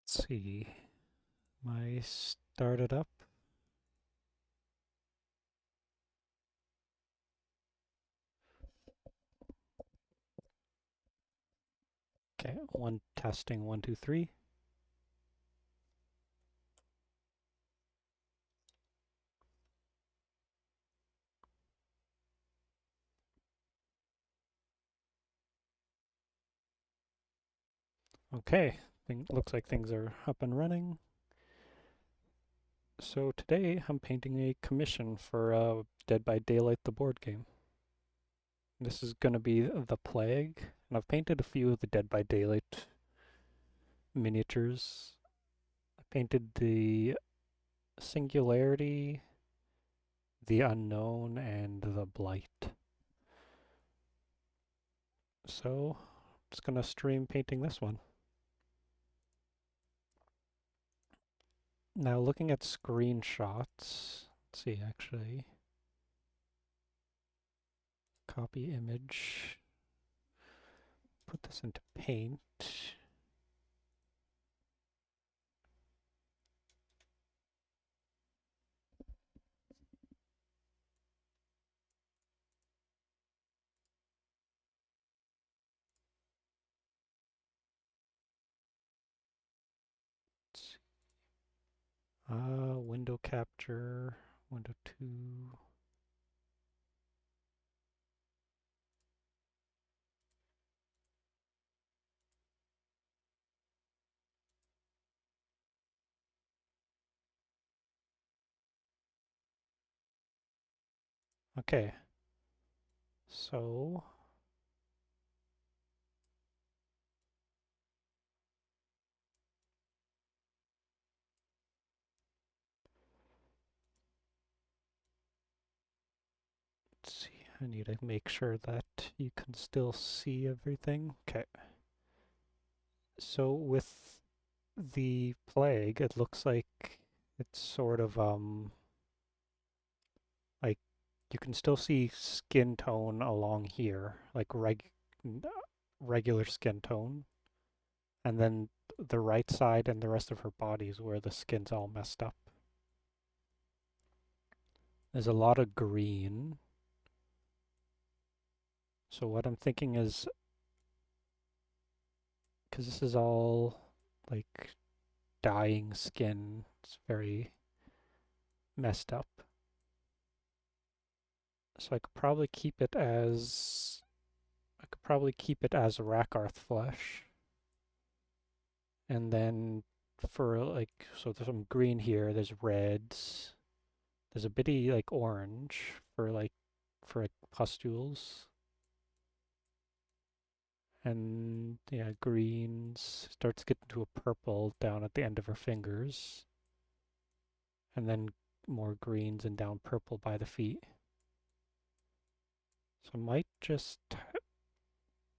Let's see. Am I started up? Okay, one testing, 1, 2, 3. Okay, looks like things are up and running. So today I'm painting a commission for Dead by Daylight, the board game. This is going to be the Plague, and I've painted a few of the Dead by Daylight miniatures. I painted the Singularity, the Unknown, and the Blight. So I'm just going to stream painting this one. Now looking at screenshots, let's see actually, copy image, put this into Paint. Window capture, window 2. Okay, so let's see, I need to make sure that you can still see everything. Okay, so with the Plague, it looks like it's sort of like you can still see skin tone along here, like regular skin tone, and then the right side and the rest of her body is where the skin's all messed up. There's a lot of green. So what I'm thinking is, because this is all like dying skin, it's very messed up. So I could probably keep it as Rakarth flesh. And then for like, so there's some green here, there's reds, there's a bitty like orange for pustules. And yeah, greens starts getting to a purple down at the end of her fingers. And then more greens and down purple by the feet. So I might just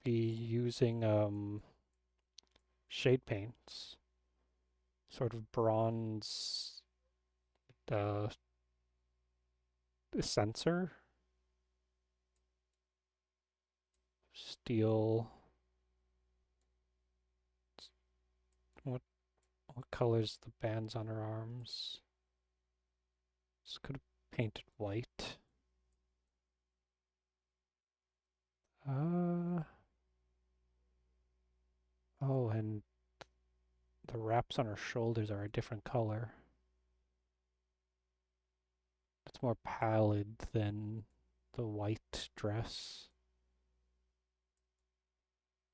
be using shade paints, sort of bronze uh, sensor, steel. What what colors the bands on her arms? This could have painted white. Uh oh, and the wraps on her shoulders are a different color. It's more pallid than the white dress.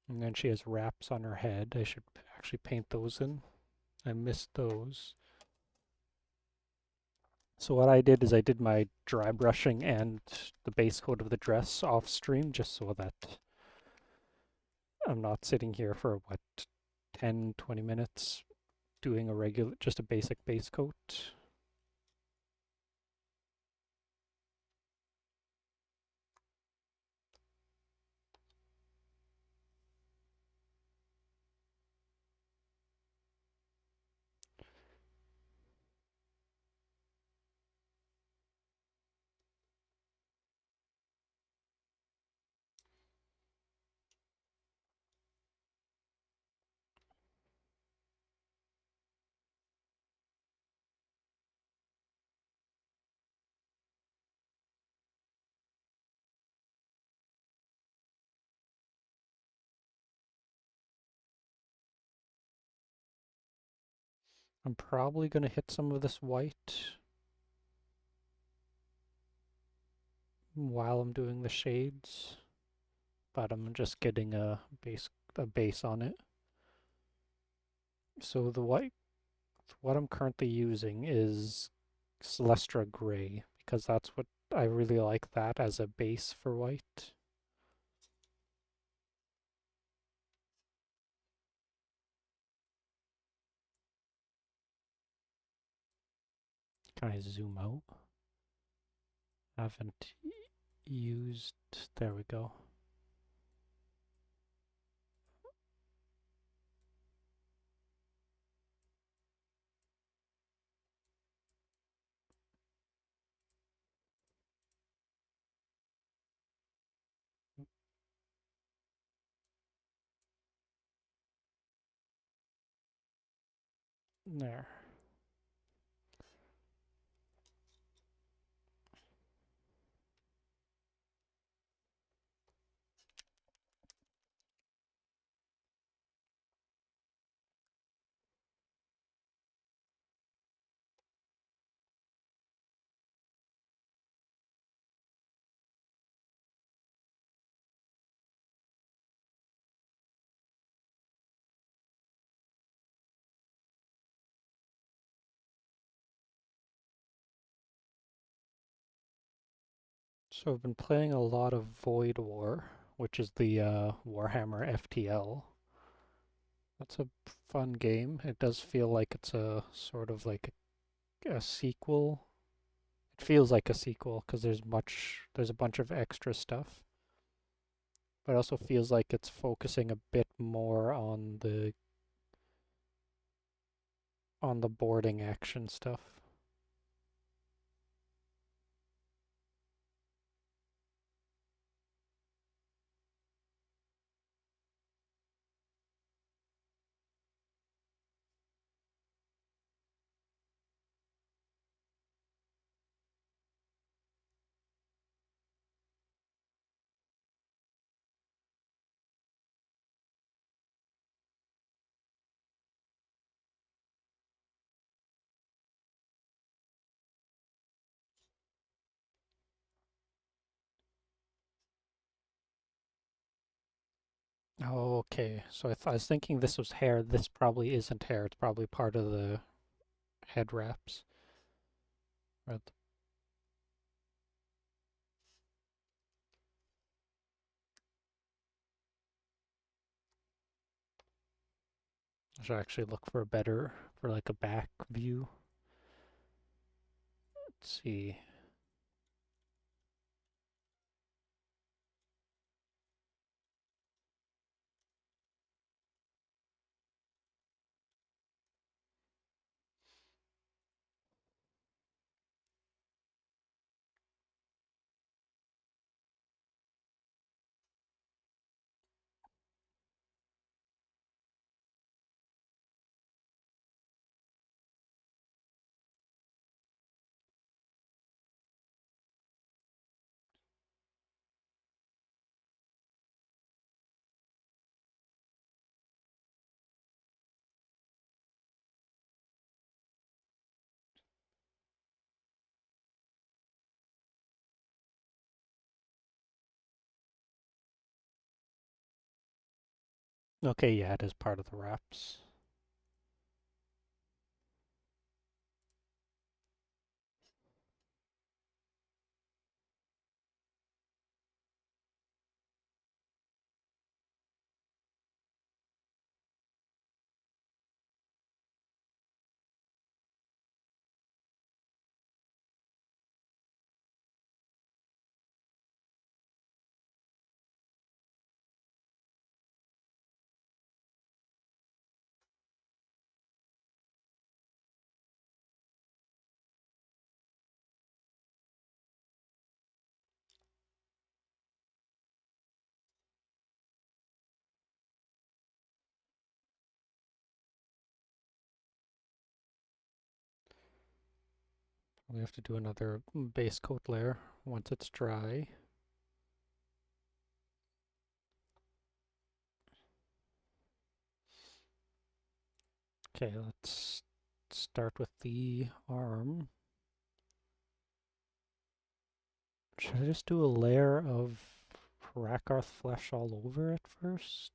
And then she has wraps on her head. I should actually paint those in. I missed those. So what I did is I did my dry brushing and the base coat of the dress off stream just so that I'm not sitting here for 10, 20 minutes doing just a basic base coat. I'm probably going to hit some of this white while I'm doing the shades, but I'm just getting a base on it. So the white, what I'm currently using is Celestra Gray, because that's what I really like that as a base for white. Can I zoom out? Haven't used, there we go. There. So I've been playing a lot of Void War, which is the Warhammer FTL. That's a fun game. It does feel like it's a sort of like a sequel. It feels like a sequel because there's a bunch of extra stuff. But it also feels like it's focusing a bit more on the boarding action stuff. Oh, okay. So I was thinking this was hair. This probably isn't hair. It's probably part of the head wraps. Or I should actually look for a better, for like a back view. Let's see. Okay, yeah, it is part of the wraps. We have to do another base coat layer once it's dry. Okay, let's Let's start with the arm. Should I just do a layer of Rakarth flesh all over it first?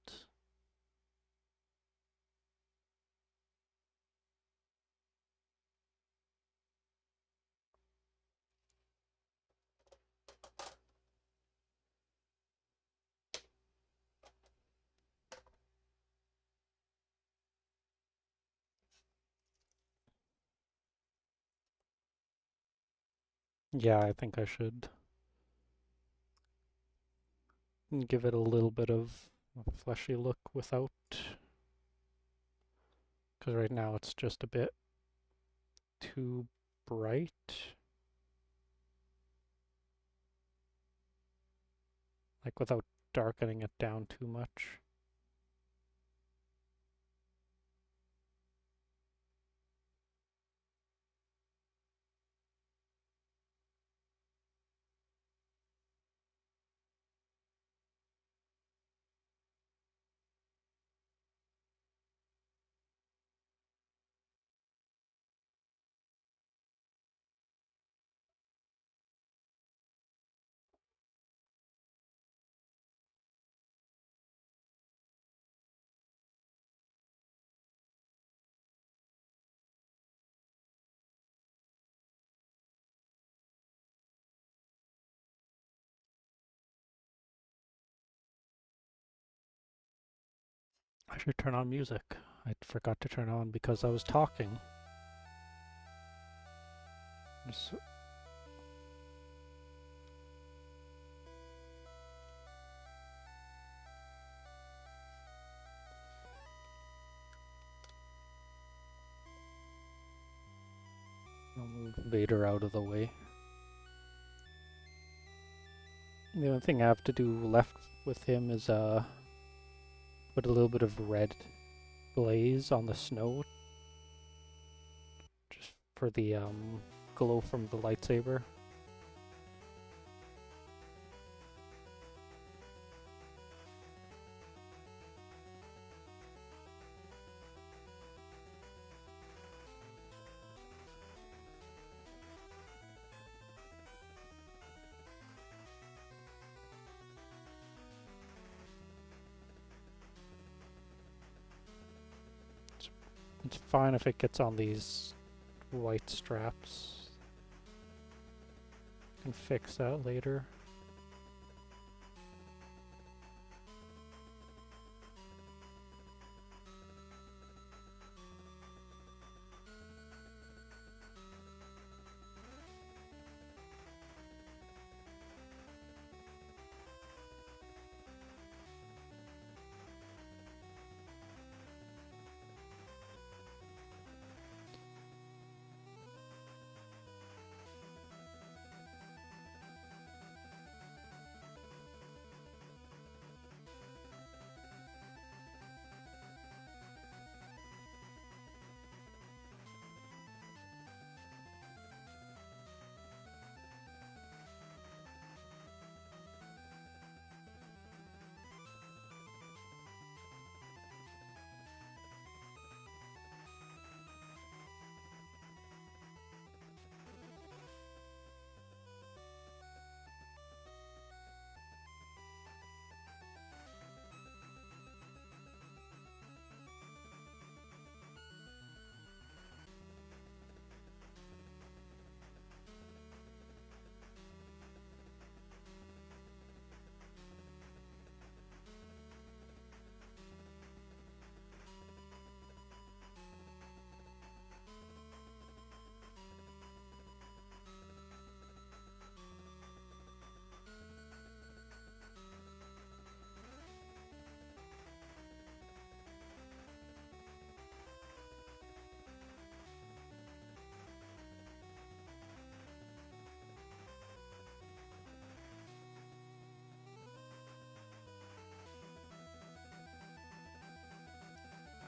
Yeah, I think I should give it a little bit of a fleshy look without, because right now it's just a bit too bright. Like without darkening it down too much. I should turn on music. I forgot to turn on because I was talking. Just I'll move Vader out of the way. The only thing I have to do left with him is put a little bit of red blaze on the snow, just for the glow from the lightsaber. It's fine if it gets on these white straps. Can fix that later.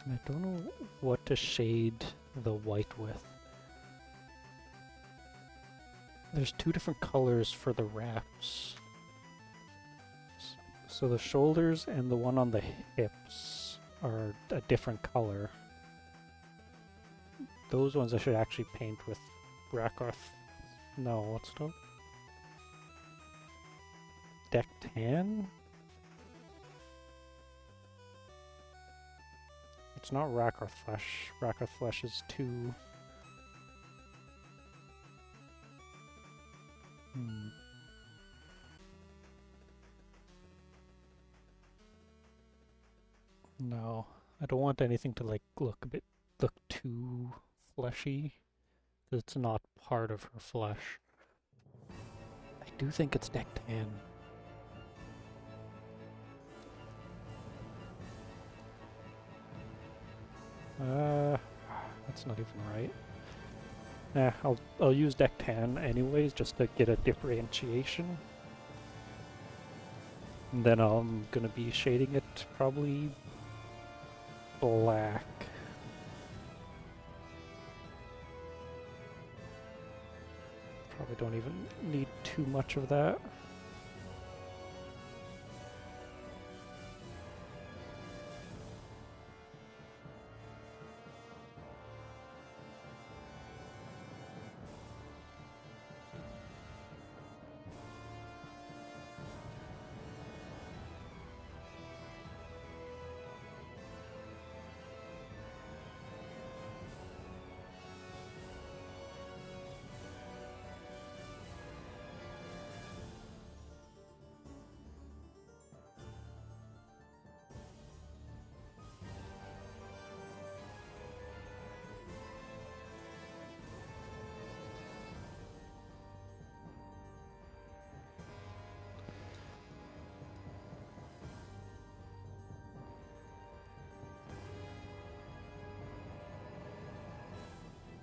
I don't know what to shade the white with. There's two different colors for the wraps. So the shoulders and the one on the hips are a different color. those ones I should actually paint with Rakarth. No, what's it called? Deck tan? It's not Rakarth Flesh. Rakarth Flesh is too... No, I don't want anything to like look too fleshy, because it's not part of her flesh. I do think it's deck tan. That's not even right. I'll use deck tan anyways, just to get a differentiation. And then I'm gonna be shading it probably black. Probably don't even need too much of that.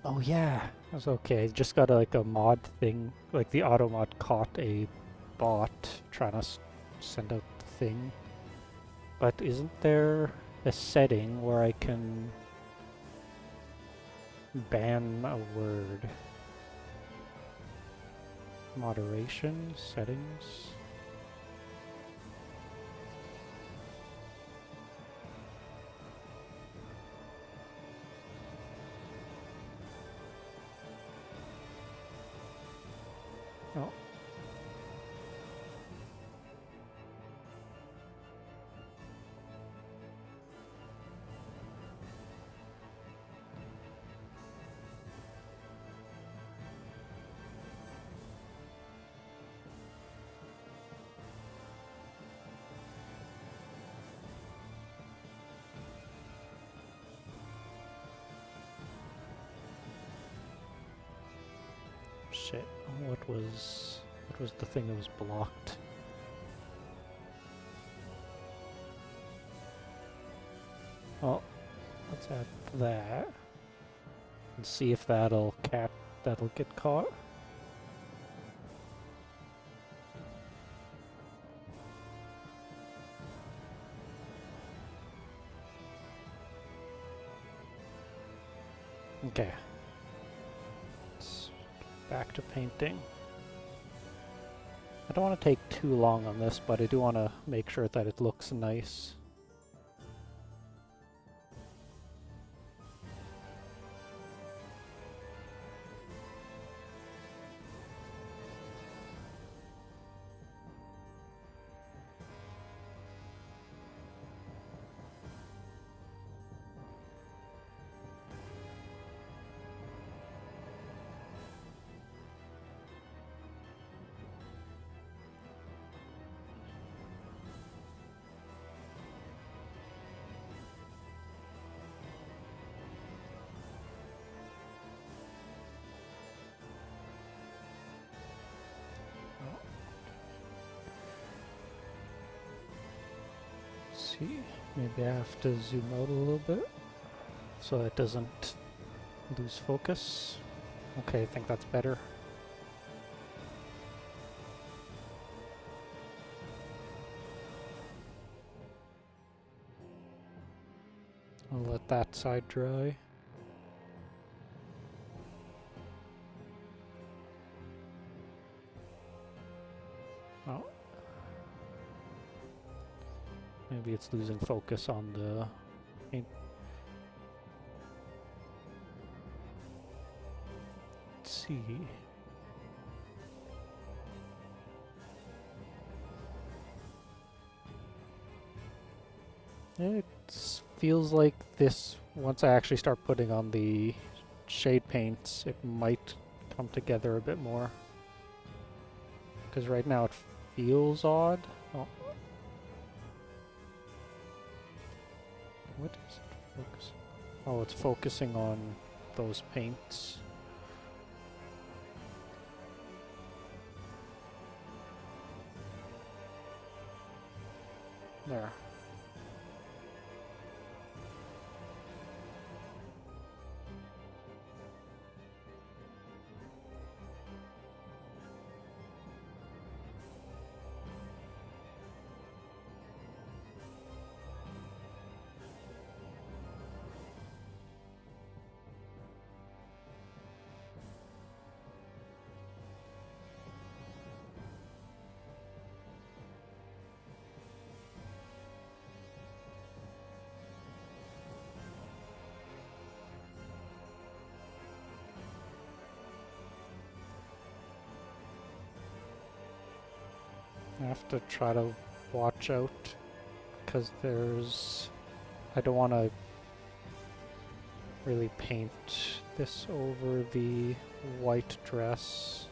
Oh yeah, that's okay. Just got like a mod thing, like the auto mod caught a bot trying to send out the thing. But isn't there a setting where I can ban a word? Moderation settings? Oh. Shit, what was the thing that was blocked? Oh, let's add that and see if that'll get caught. Okay. Let's get back to painting. I don't want to take too long on this, but I do want to make sure that it looks nice. See, maybe I have to zoom out a little bit so it doesn't lose focus. Okay, I think that's better. I'll let that side dry. Oh. Maybe it's losing focus on the paint. see. It feels like this, once I actually start putting on the shade paints, it might come together a bit more. Because right now it feels odd. Oh. What is it focusing? Oh, it's focusing on those paints. There. I have to try to watch out because I don't want to really paint this over the white dress.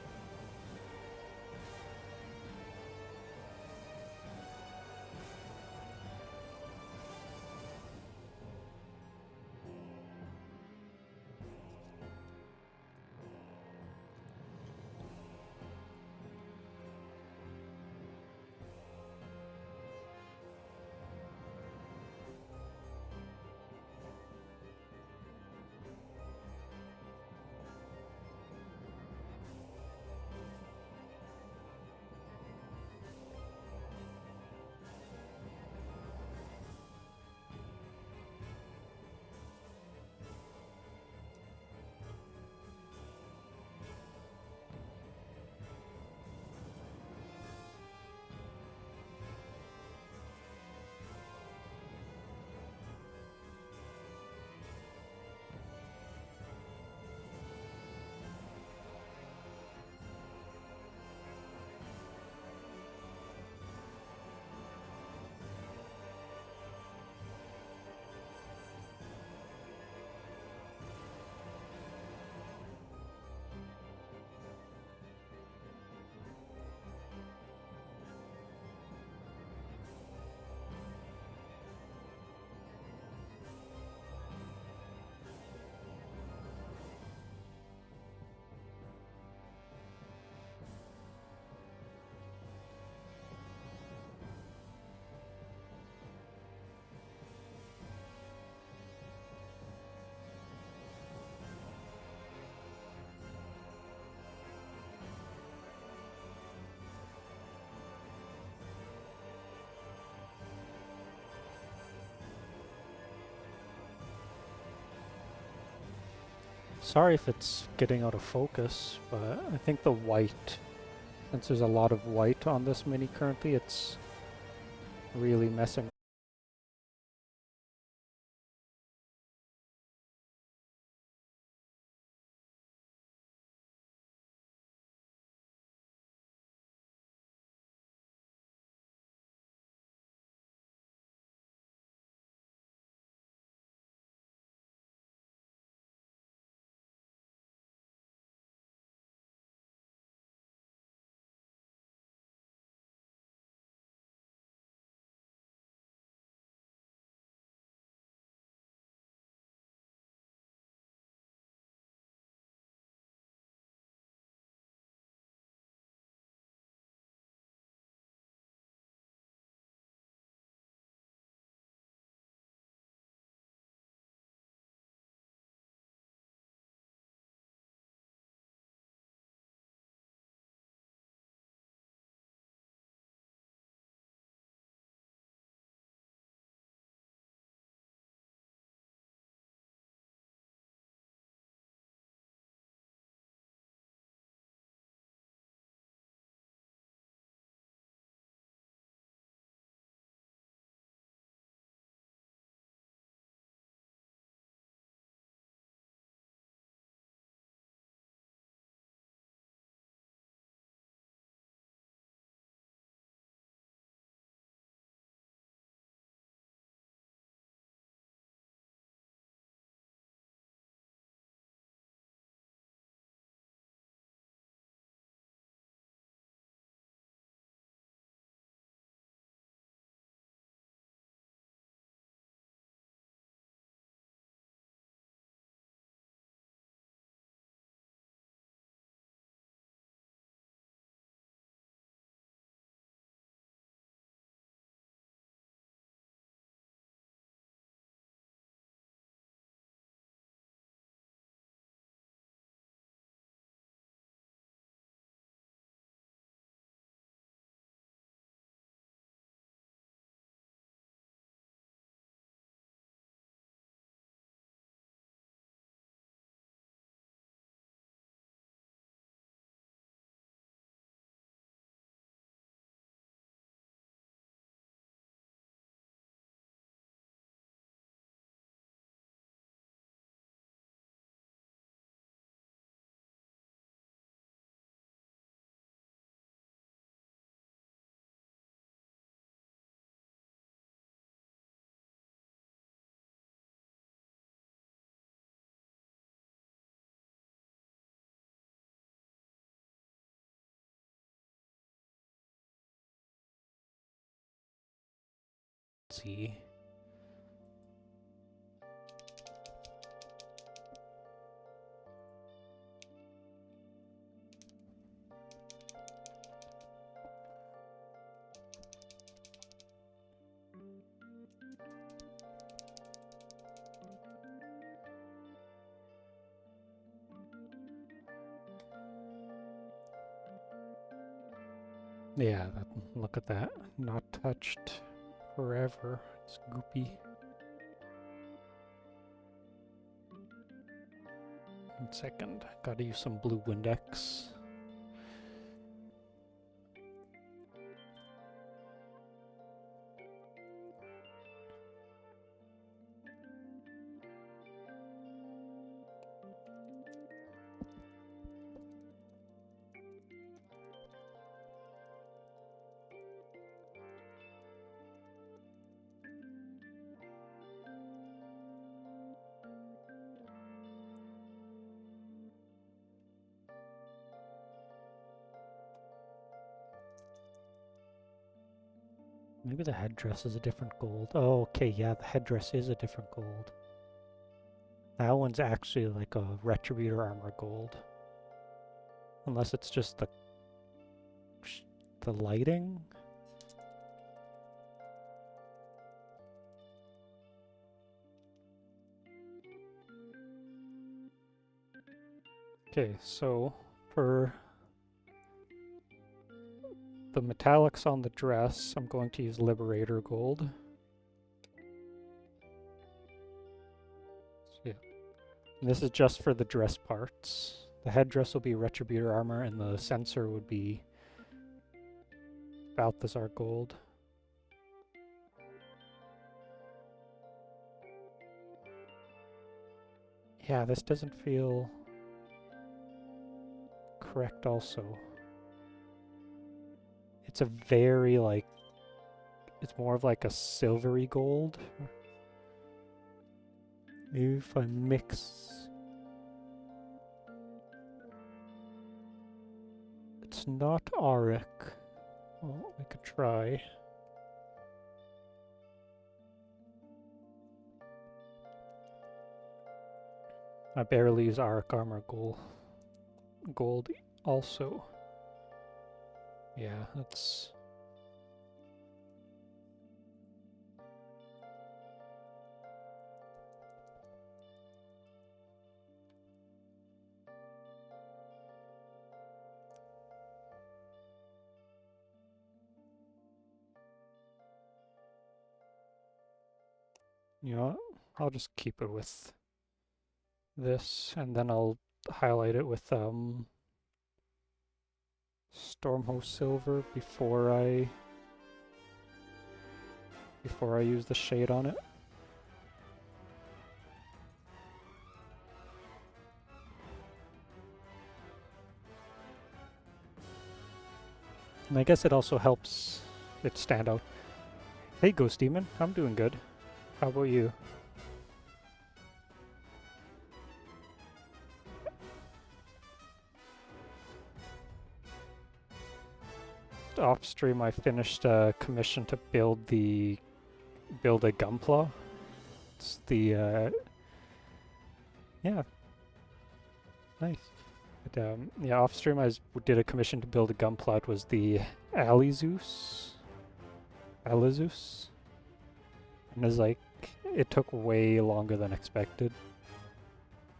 Sorry if it's getting out of focus, but I think the white, since there's a lot of white on this mini currently, it's really messing see. Yeah, look at that. Not touched forever. It's goopy. 1 second. Gotta use some blue Windex. Maybe the headdress is a different gold. Oh, okay, yeah, the headdress is a different gold. That one's actually like a Retributor armor gold. Unless it's just the lighting? Okay, so for the metallics on the dress, I'm going to use Liberator Gold. So yeah. And this is just for the dress parts. The headdress will be Retributor armor, and the sensor would be Balthazar Gold. Yeah, this doesn't feel correct also. It's a very, like, it's more of like a silvery gold. Maybe if I mix... It's not auric. Well, we could try. I barely use auric armor gold also. Yeah, that's... You know what? I'll just keep it with this, and then I'll highlight it with Stormhost Silver before I use the shade on it. And I guess it also helps it stand out. Hey, Ghost Demon, I'm doing good. How about you? Off stream, I finished a commission to build a Gunpla. It's the yeah, nice. But yeah, off stream I did a commission to build a Gunpla. It was the Alizeus, and it was like it took way longer than expected,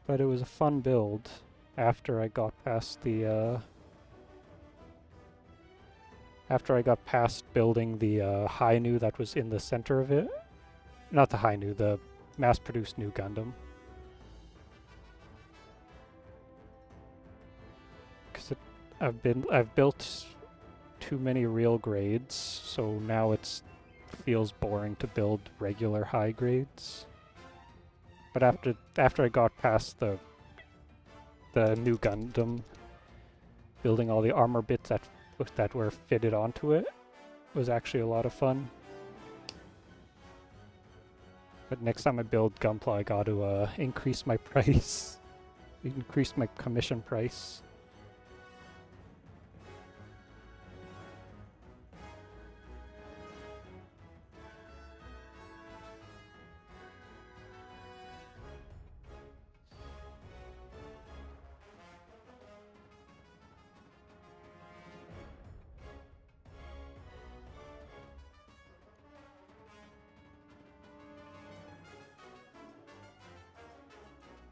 but it was a fun build. After I got past the building the Hainu that was in the center of it. Not the Hainu, the mass-produced new Gundam. Because I've built too many real grades, so now it feels boring to build regular high grades. But after I got past the new Gundam, building all the armor bits that were fitted onto it was actually a lot of fun. But next time I build Gunpla, I got to increase my price, increase my commission price.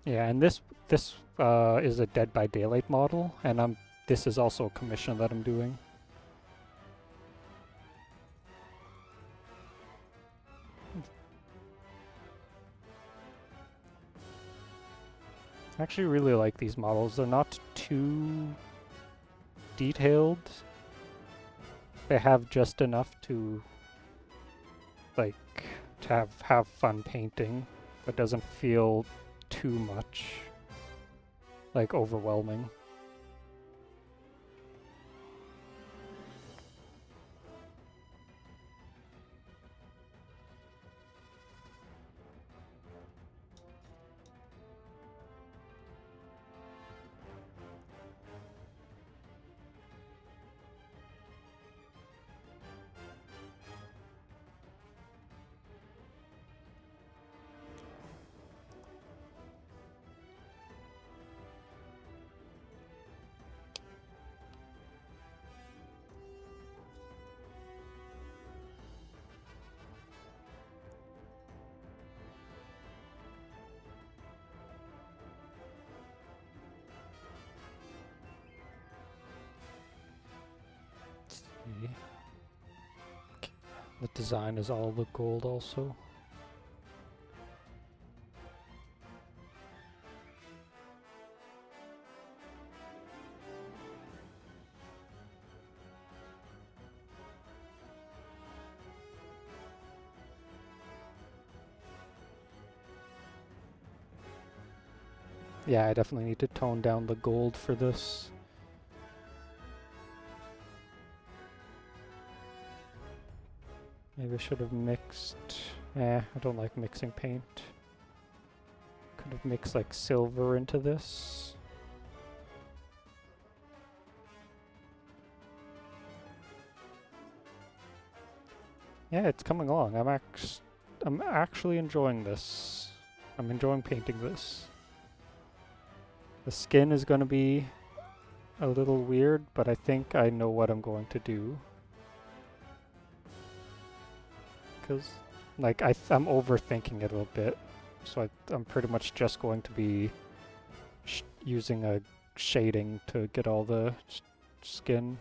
Yeah, and this is a Dead by Daylight model, and this is also a commission that I'm doing. I actually really like these models. They're not too detailed. They have just enough to like to have fun painting, but doesn't feel too much like overwhelming. See. The design is all the gold also. Yeah, I definitely need to tone down the gold for this. Maybe I should have mixed... I don't like mixing paint. Could have mixed like silver into this. Yeah, it's coming along. I'm actually enjoying this. I'm enjoying painting this. The skin is going to be a little weird, but I think I know what I'm going to do. Because, like, I'm overthinking it a little bit. So I'm pretty much just going to be using a shading to get all the skin.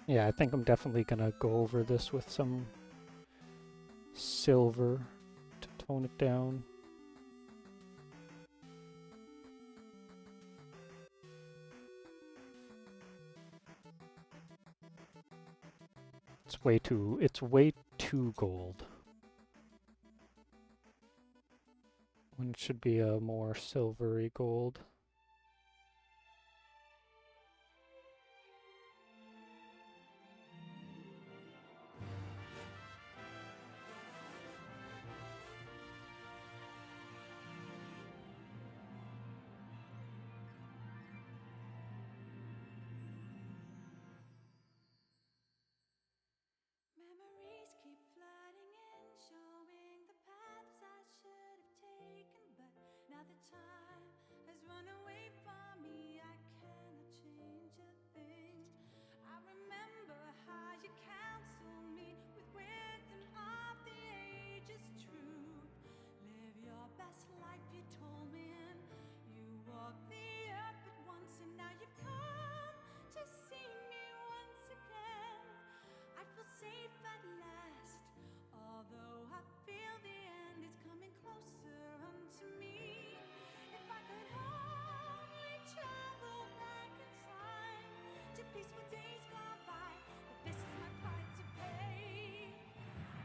Yeah, I think I'm definitely gonna go over this with some silver to tone it down. It's way too gold. When it should be a more silvery gold. Memories keep flooding in, showing the paths I should have taken, but now the time has run away from me. I cannot change a thing. I remember how you counseled me with wisdom of the ages true. Live your best life, you told me, and you walked the earth at once, and now you've come to see me once again. I feel safe at last, although I feel the end is coming closer unto me. If I could only travel back in time to peaceful days gone by, but this is my price to pay,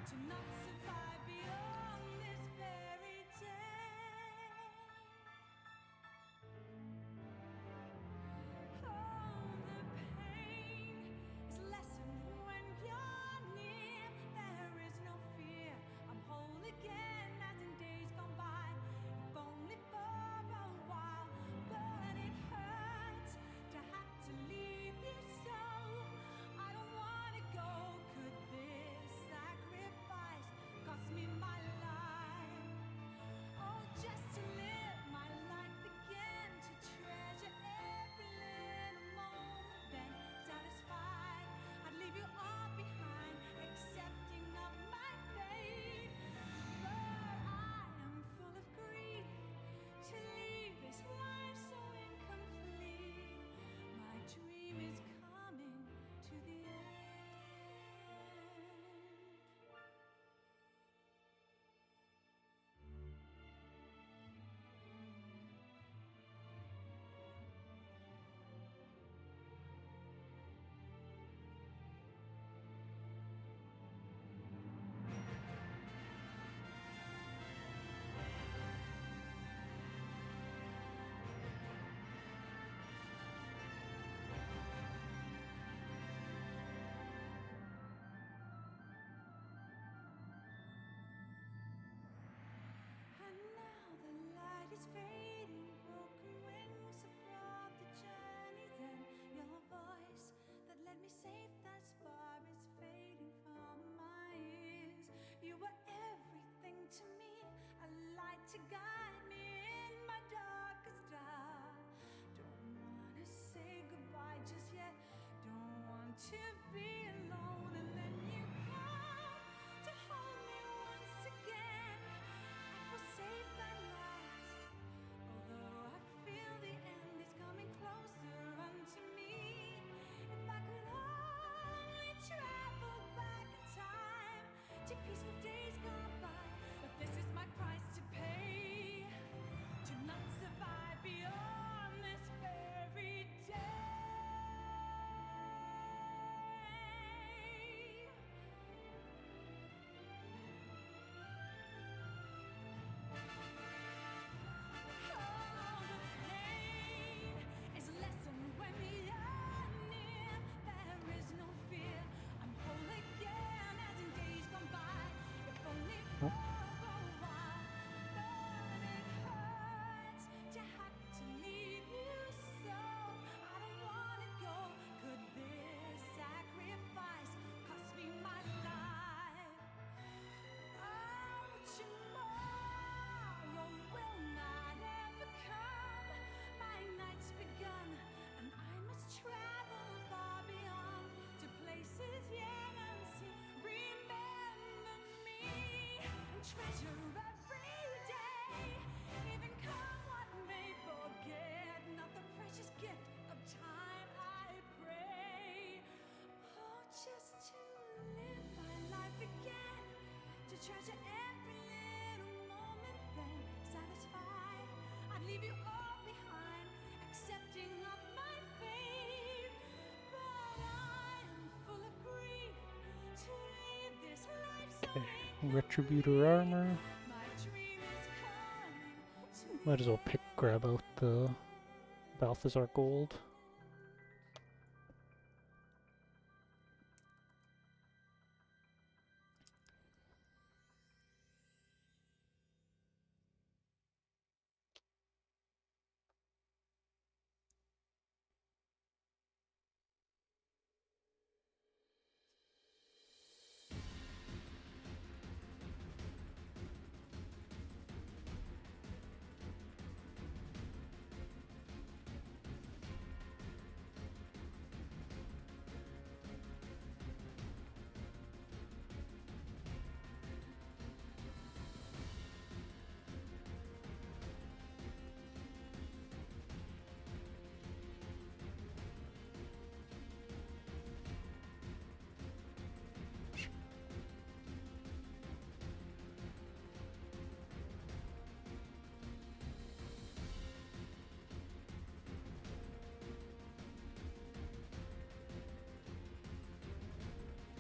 to not survive beyond this very day. Oh, the pain is lessened when you're near. There is no fear. I'm whole again as in days gone by. If only for a while, but it hurts to have to leave you so. I don't wanna go. Could this sacrifice cost me my life? Oh, just to live my life again, to treasure every little moment, then satisfied, I'd leave you all behind, accepting of my fate. But I am full of grief to leave this life so incomplete. My dream is coming to the end. And now the light is fading, broken wings have brought the journey's end. Your voice that led me safe thus far is fading from my ears. You were everything to me, a light to guide me in my darkest hour. Don't wanna say goodbye just yet, don't want to be alone. And then you come to hold me once again. I feel safe at last, although I feel the end is coming closer unto me. If I could only travel back in time to peaceful days gone by, but this is my price to pay, to not survive beyond this very day. Oh, the pain is lessened when you're near. There is no fear. I'm whole again as in days gone by. If only for a while, but it hurts to have to leave you so. I don't wanna go. Could this sacrifice cost me my life? Oh, tomorrow will not ever come. My night's begun, and I must travel far beyond to places yet unseen. Remember me and Retributor armor. Might as well grab out the Balthazar gold.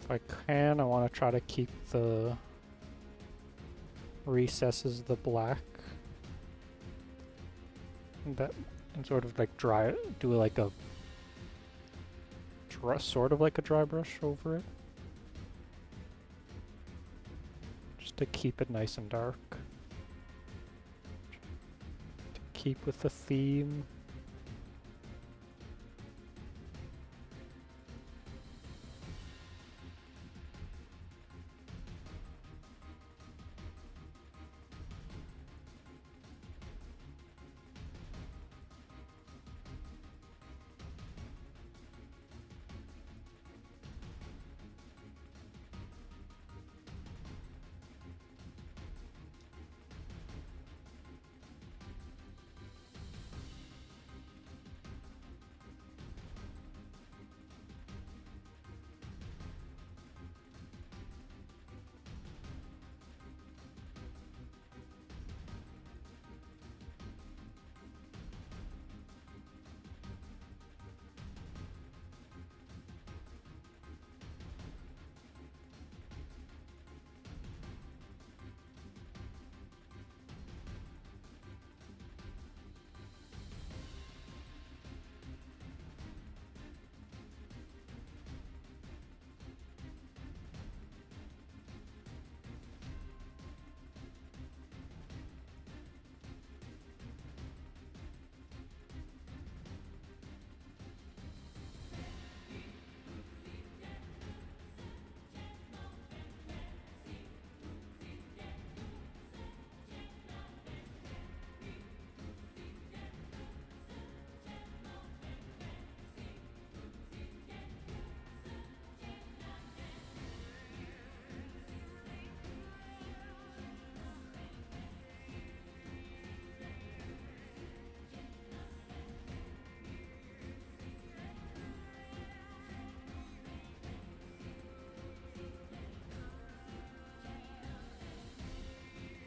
If I can, I want to try to keep the recesses the black. And sort of like do like a sort of like a dry brush over it. Just to keep it nice and dark. To keep with the theme.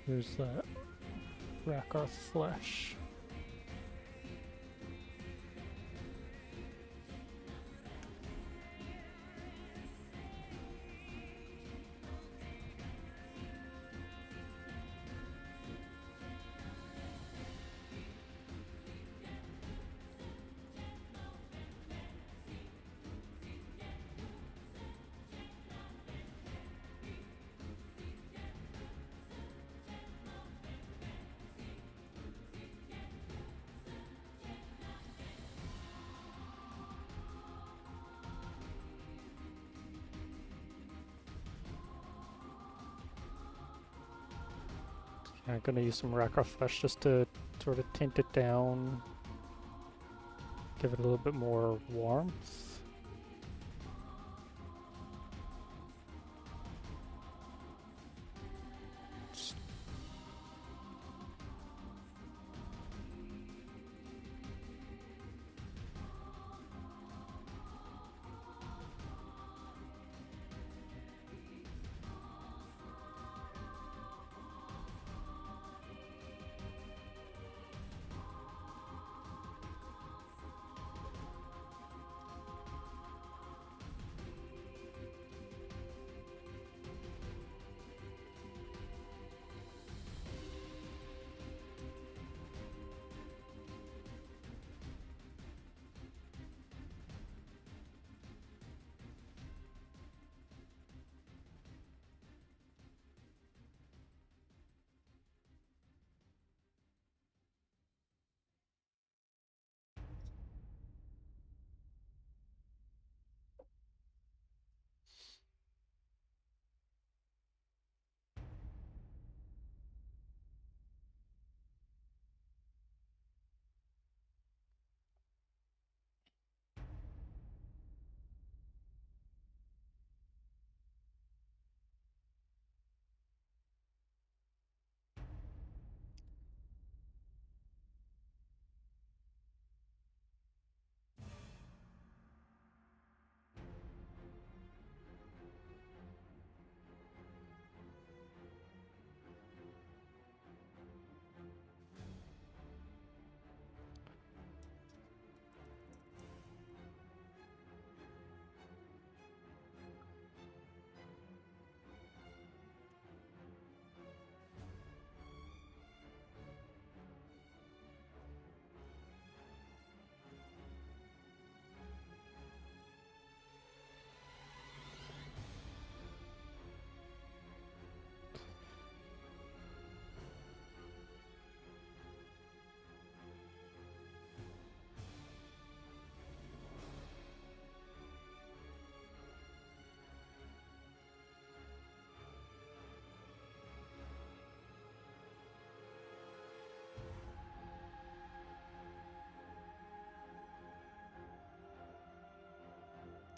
Here's that Rakarth flesh. I'm gonna use some Rakarth flesh just to sort of tint it down, give it a little bit more warmth.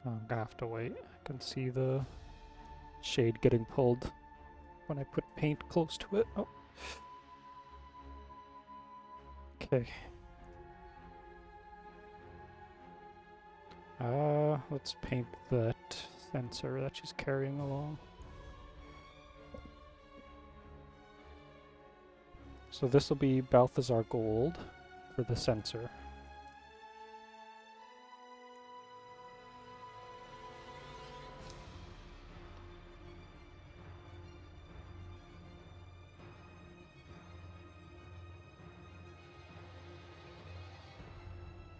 I'm gonna have to wait. I can see the shade getting pulled when I put paint close to it. Oh. Okay. Let's paint that sensor that she's carrying along. So this will be Balthazar Gold for the sensor.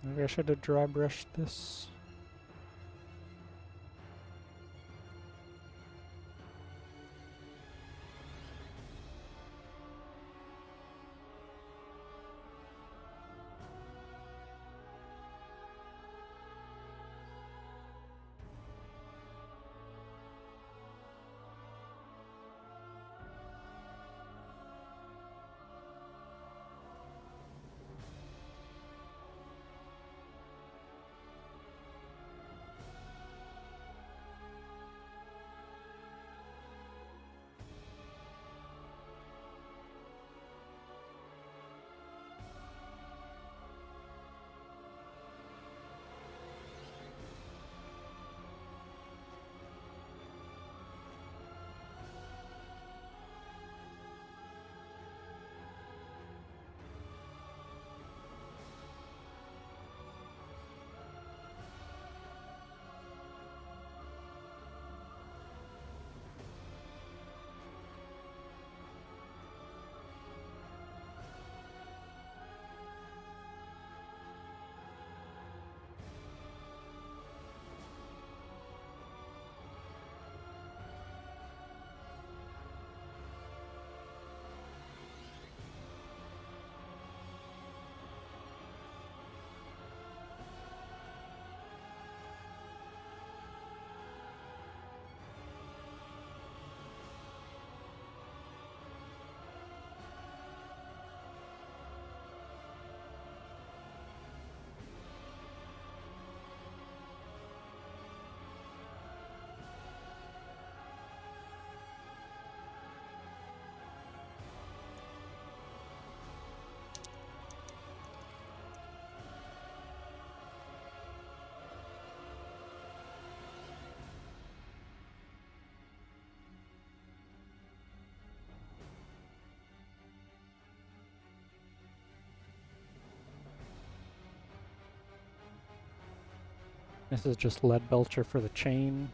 Maybe I should have dry brushed this. This is just lead belcher for the chain.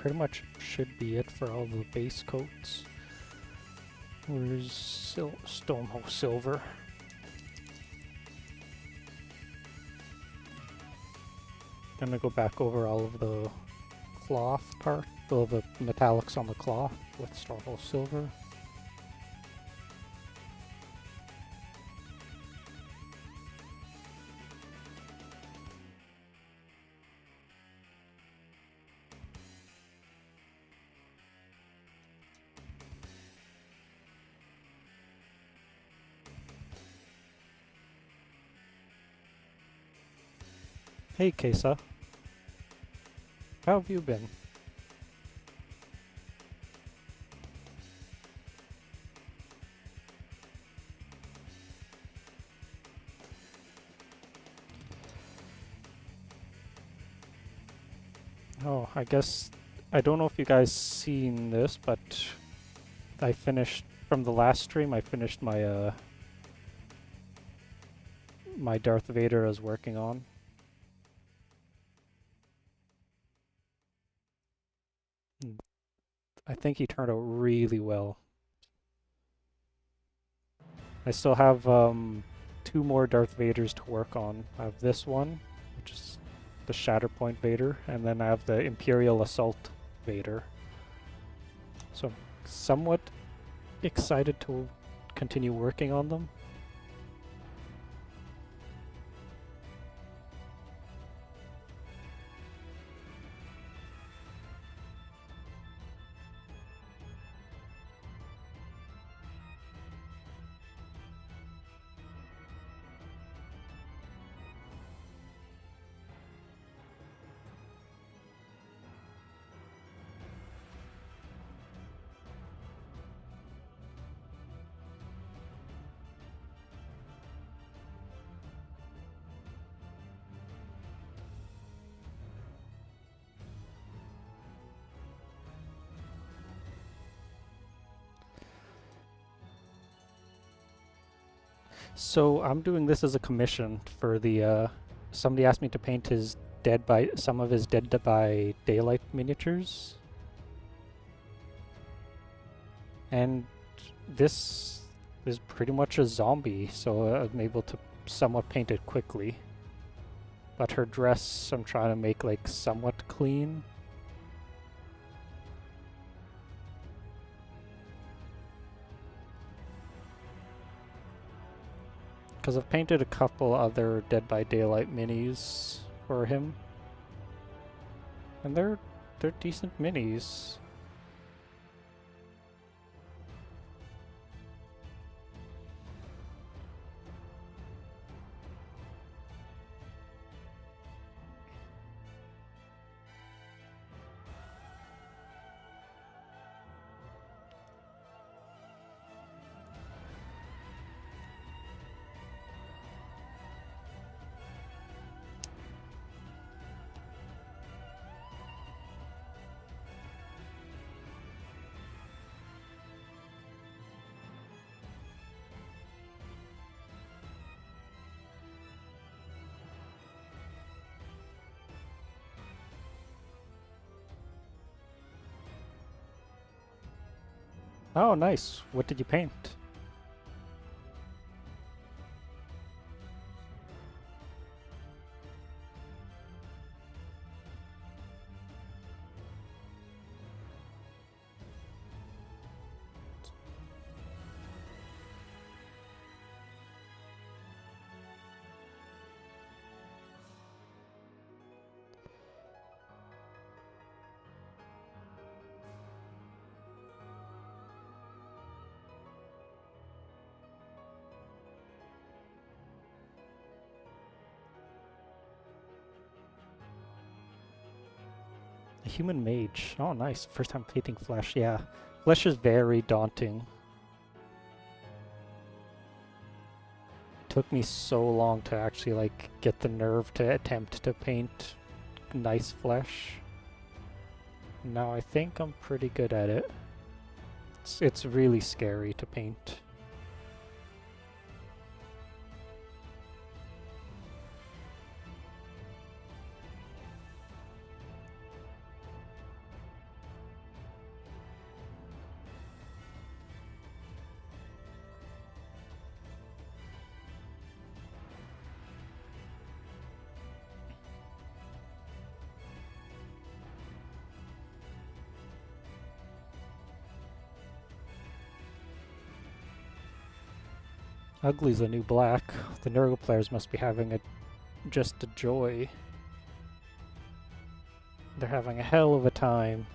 pretty much should be it for all the base coats. Where's Stonehouse Silver? Gonna go back over all of the cloth part, all the metallics on the cloth with Stonehouse Silver. Hey, Kesa. How have you been? Oh, I guess I don't know if you guys seen this, but I finished from the last stream. I finished my my Darth Vader I was working on. I think he turned out really well. I still have 2 more Darth Vaders to work on. I have this one, which is the Shatterpoint Vader, and then I have the Imperial Assault Vader. So I'm somewhat excited to continue working on them. So I'm doing this as a commission for the somebody asked me to paint his some of his Dead by Daylight miniatures. And this is pretty much a zombie, so I'm able to somewhat paint it quickly. But her dress I'm trying to make like somewhat clean. Because I've painted a couple other Dead by Daylight minis for him. And they're decent minis. Oh, nice. What did you paint? A human mage. Oh, nice. First time painting flesh. Yeah. Flesh is very daunting. Took me so long to actually like get the nerve to attempt to paint nice flesh. Now I think I'm pretty good at it. It's really scary to paint. Ugly's the new black. The Nurgle players must be having just a joy. They're having a hell of a time.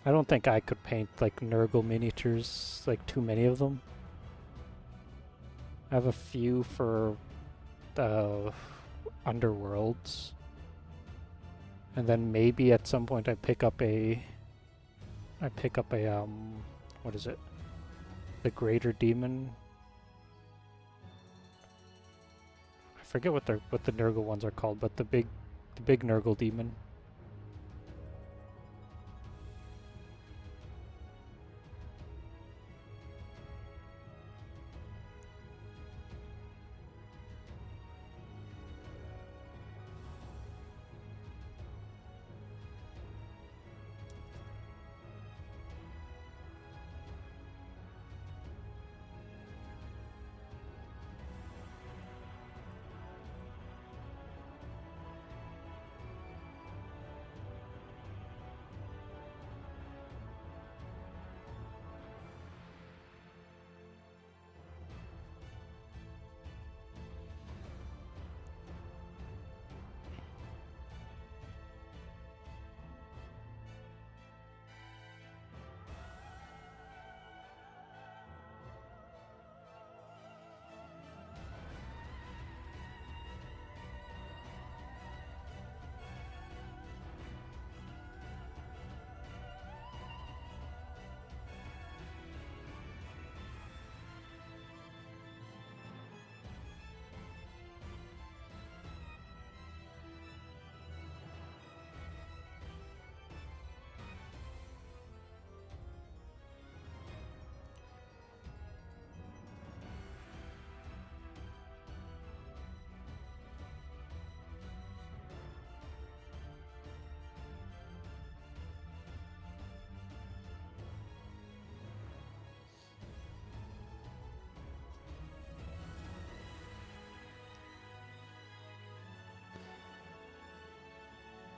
I don't think I could paint like Nurgle miniatures, like too many of them. I have a few for Underworlds. And then maybe at some point I pick up a what is it? The Greater Demon. I forget what the Nurgle ones are called, but the big Nurgle demon.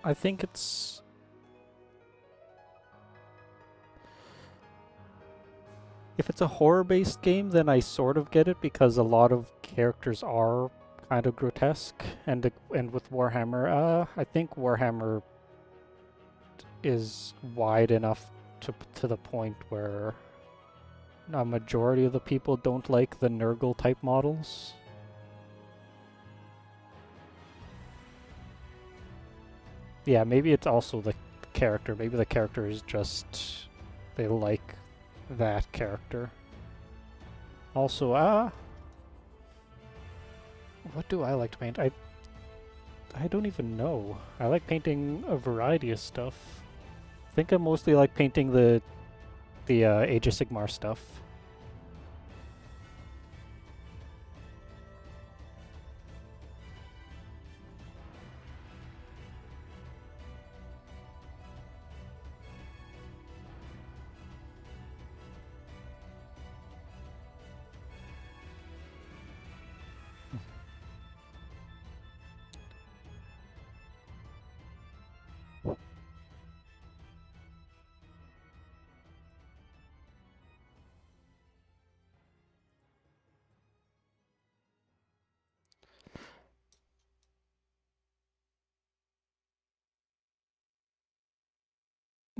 I think it's if it's a horror-based game, then I sort of get it because a lot of characters are kind of grotesque, and with Warhammer, I think Warhammer is wide enough to the point where a majority of the people don't like the Nurgle type models. Yeah, maybe it's also the character. Maybe the character is just they like that character. Also, what do I like to paint? I don't even know. I like painting a variety of stuff. I think I mostly like painting the Age of Sigmar stuff.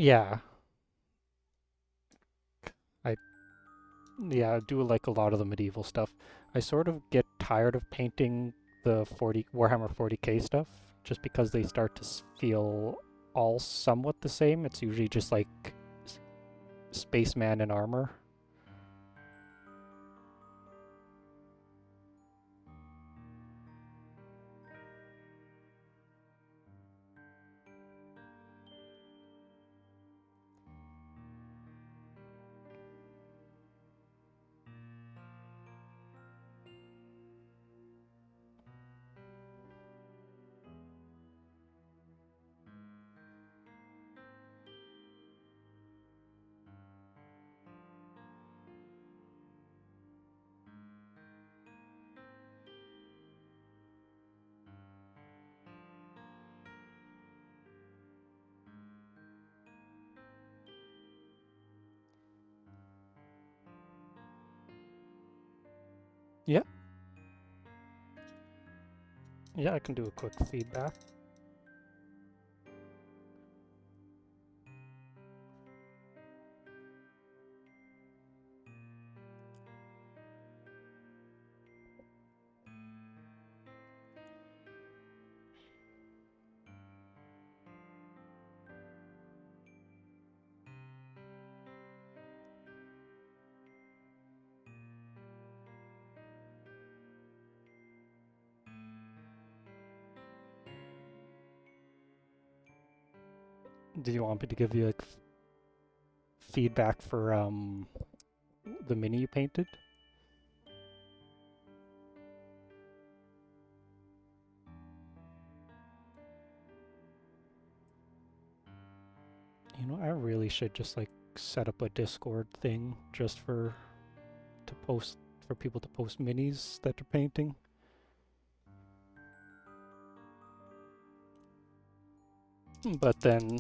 Yeah, I I do like a lot of the medieval stuff. I sort of get tired of painting the 40 Warhammer 40k stuff just because they start to feel all somewhat the same. It's usually just like spaceman in armor. Yeah, I can do a quick feedback. Do you want me to give you like feedback for the mini you painted? You know, I really should just like set up a Discord thing just for people to post minis that they're painting. But then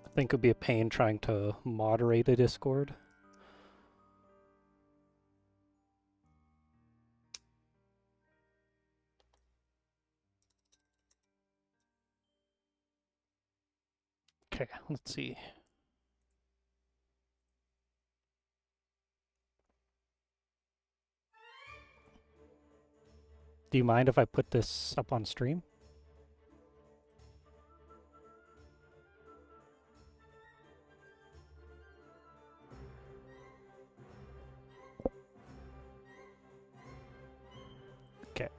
I think it would be a pain trying to moderate a Discord. Okay, let's see. Do you mind if I put this up on stream? Okay.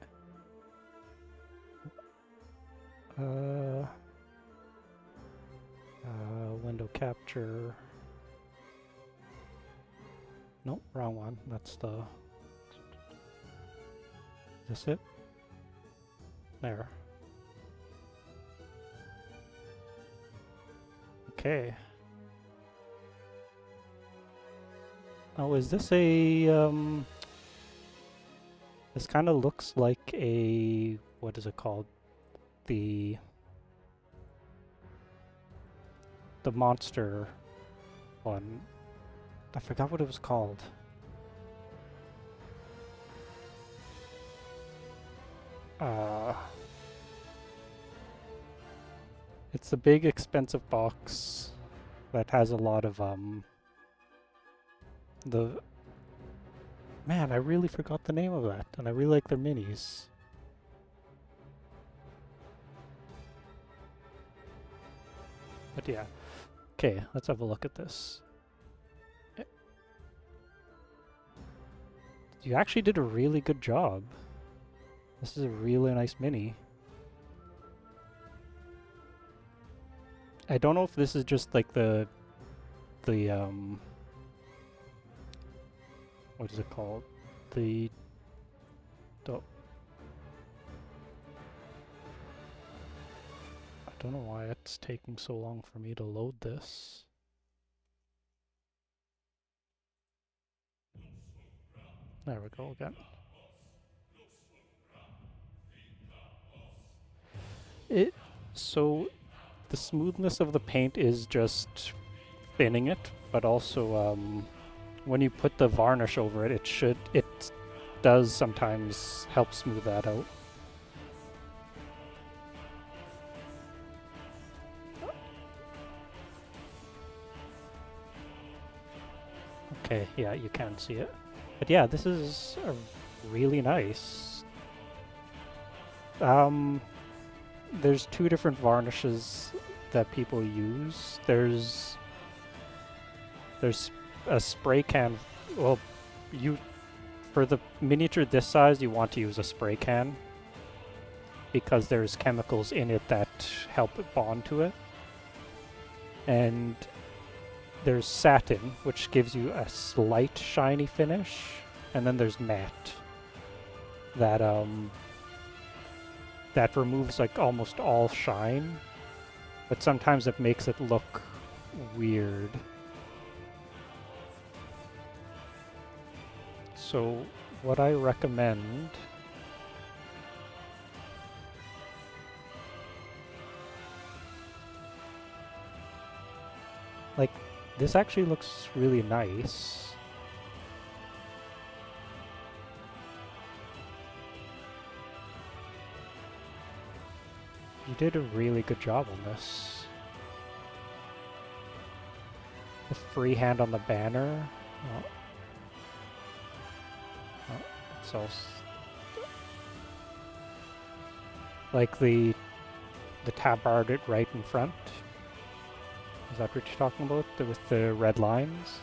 Window capture. Nope, wrong one. That's the... Is this it? There. Okay. Oh, is this a, This kind of looks like a... What is it called? The monster one. I forgot what it was called. It's a big expensive box that has a lot of Man, I really forgot the name of that, and I really like their minis. But yeah. Okay, let's have a look at this. You actually did a really good job. This is a really nice mini. I don't know if this is just like the what is it called? The I don't know why it's taking so long for me to load this. There we go again. So the smoothness of the paint is just thinning it, but also when you put the varnish over it, it does sometimes help smooth that out. Okay, yeah, you can see it. But yeah, this is really nice. There's two different varnishes that people use. There's a spray can. Well, for the miniature this size, you want to use a spray can because there's chemicals in it that help it bond to it. And there's satin, which gives you a slight shiny finish, and then there's matte that that removes like almost all shine, but sometimes it makes it look weird. So what I recommend like this actually looks really nice. did a really good job on this. The freehand on the banner. Oh. Oh, it's all like the tabard it right in front. Is that what you're talking about? With the red lines?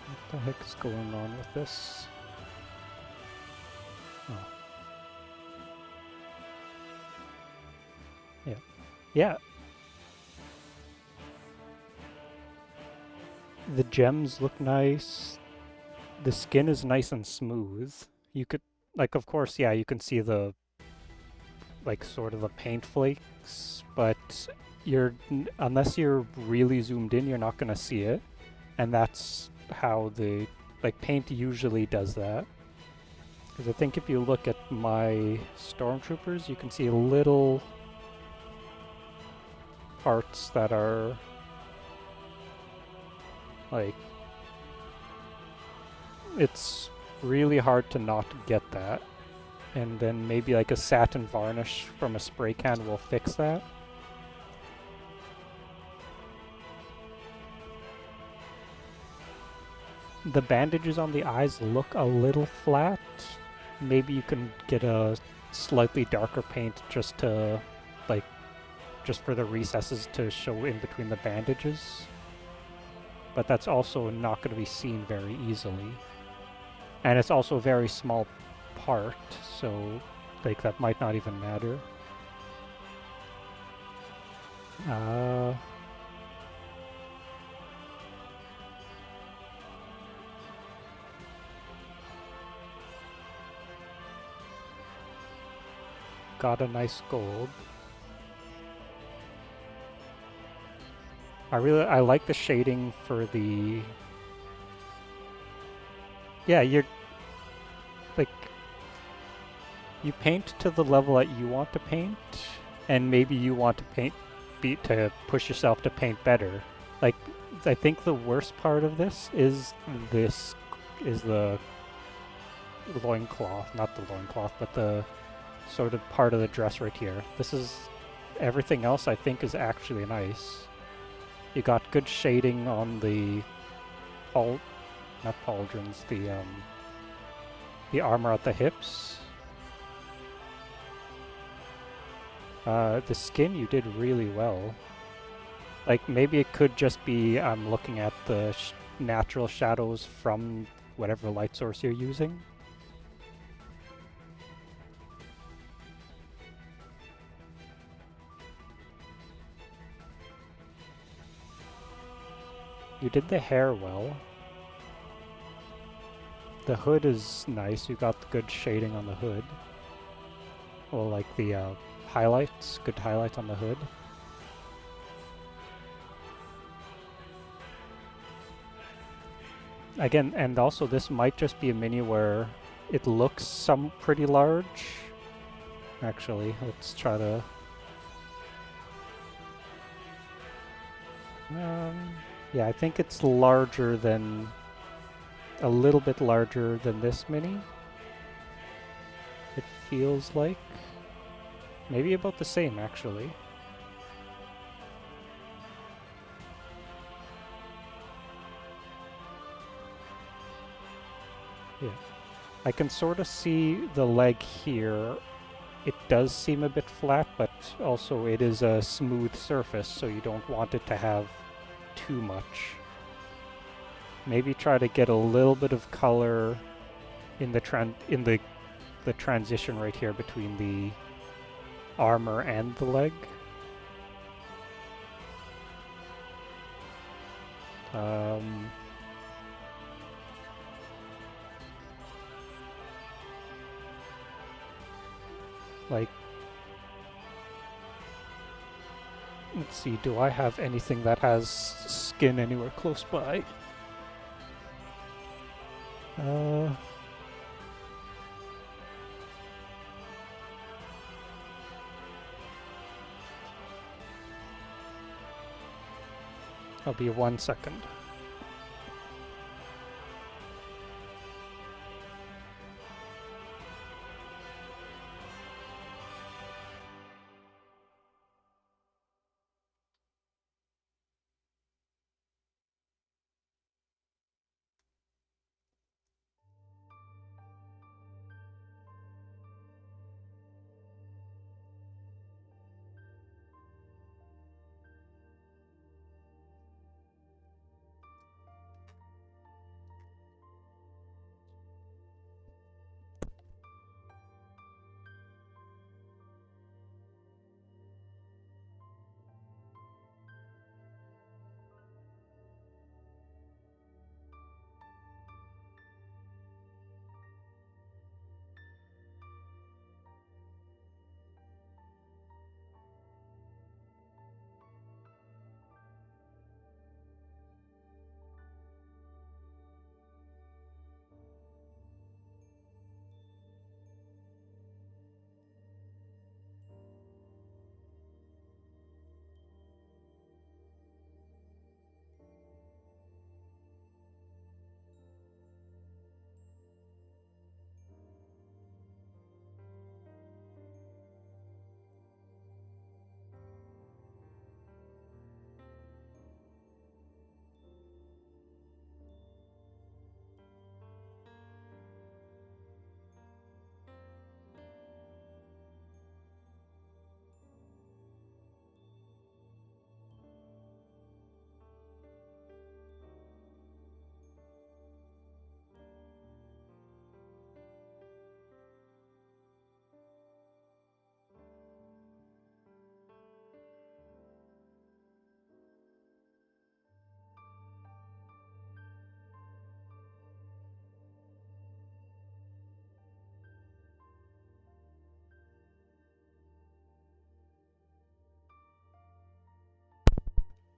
What the heck is going on with this? Oh. Yeah. Yeah. The gems look nice. The skin is nice and smooth. You could, like, of course, yeah, you can see the, like, sort of the paint flakes, but unless you're really zoomed in, you're not gonna see it. And that's how the, like, paint usually does that. Because I think if you look at my stormtroopers, you can see little parts that are, like, it's really hard to not get that. And then maybe like a satin varnish from a spray can will fix that. The bandages on the eyes look a little flat. Maybe you can get a slightly darker paint just to, like, just for the recesses to show in between the bandages. But that's also not going to be seen very easily. And it's also a very small part, so, like, that might not even matter. Got a nice gold. I like the shading for the... Yeah, you're... like... You paint to the level that you want to paint, and maybe you want to to push yourself to paint better. Like, I think the worst part of this is the loincloth, not the loincloth, but the sort of part of the dress right here. This is, everything else I think is actually nice. You got good shading on the not pauldrons, the armor at the hips. The skin you did really well. Like, maybe it could just be I'm looking at the natural shadows from whatever light source you're using. You did the hair well. The hood is nice. You got the good shading on the hood. Well, like the highlights, good highlights on the hood. Again, and also this might just be a mini where it looks pretty large. Actually, let's try to... yeah, I think it's larger than... a little bit larger than this mini. It feels like. Maybe about the same, actually. Yeah. I can sort of see the leg here. It does seem a bit flat, but also it is a smooth surface, so you don't want it to have too much. Maybe try to get a little bit of color in the transition right here between the armor and the leg. Like, let's see, do I have anything that has skin anywhere close by? I'll be 1 second.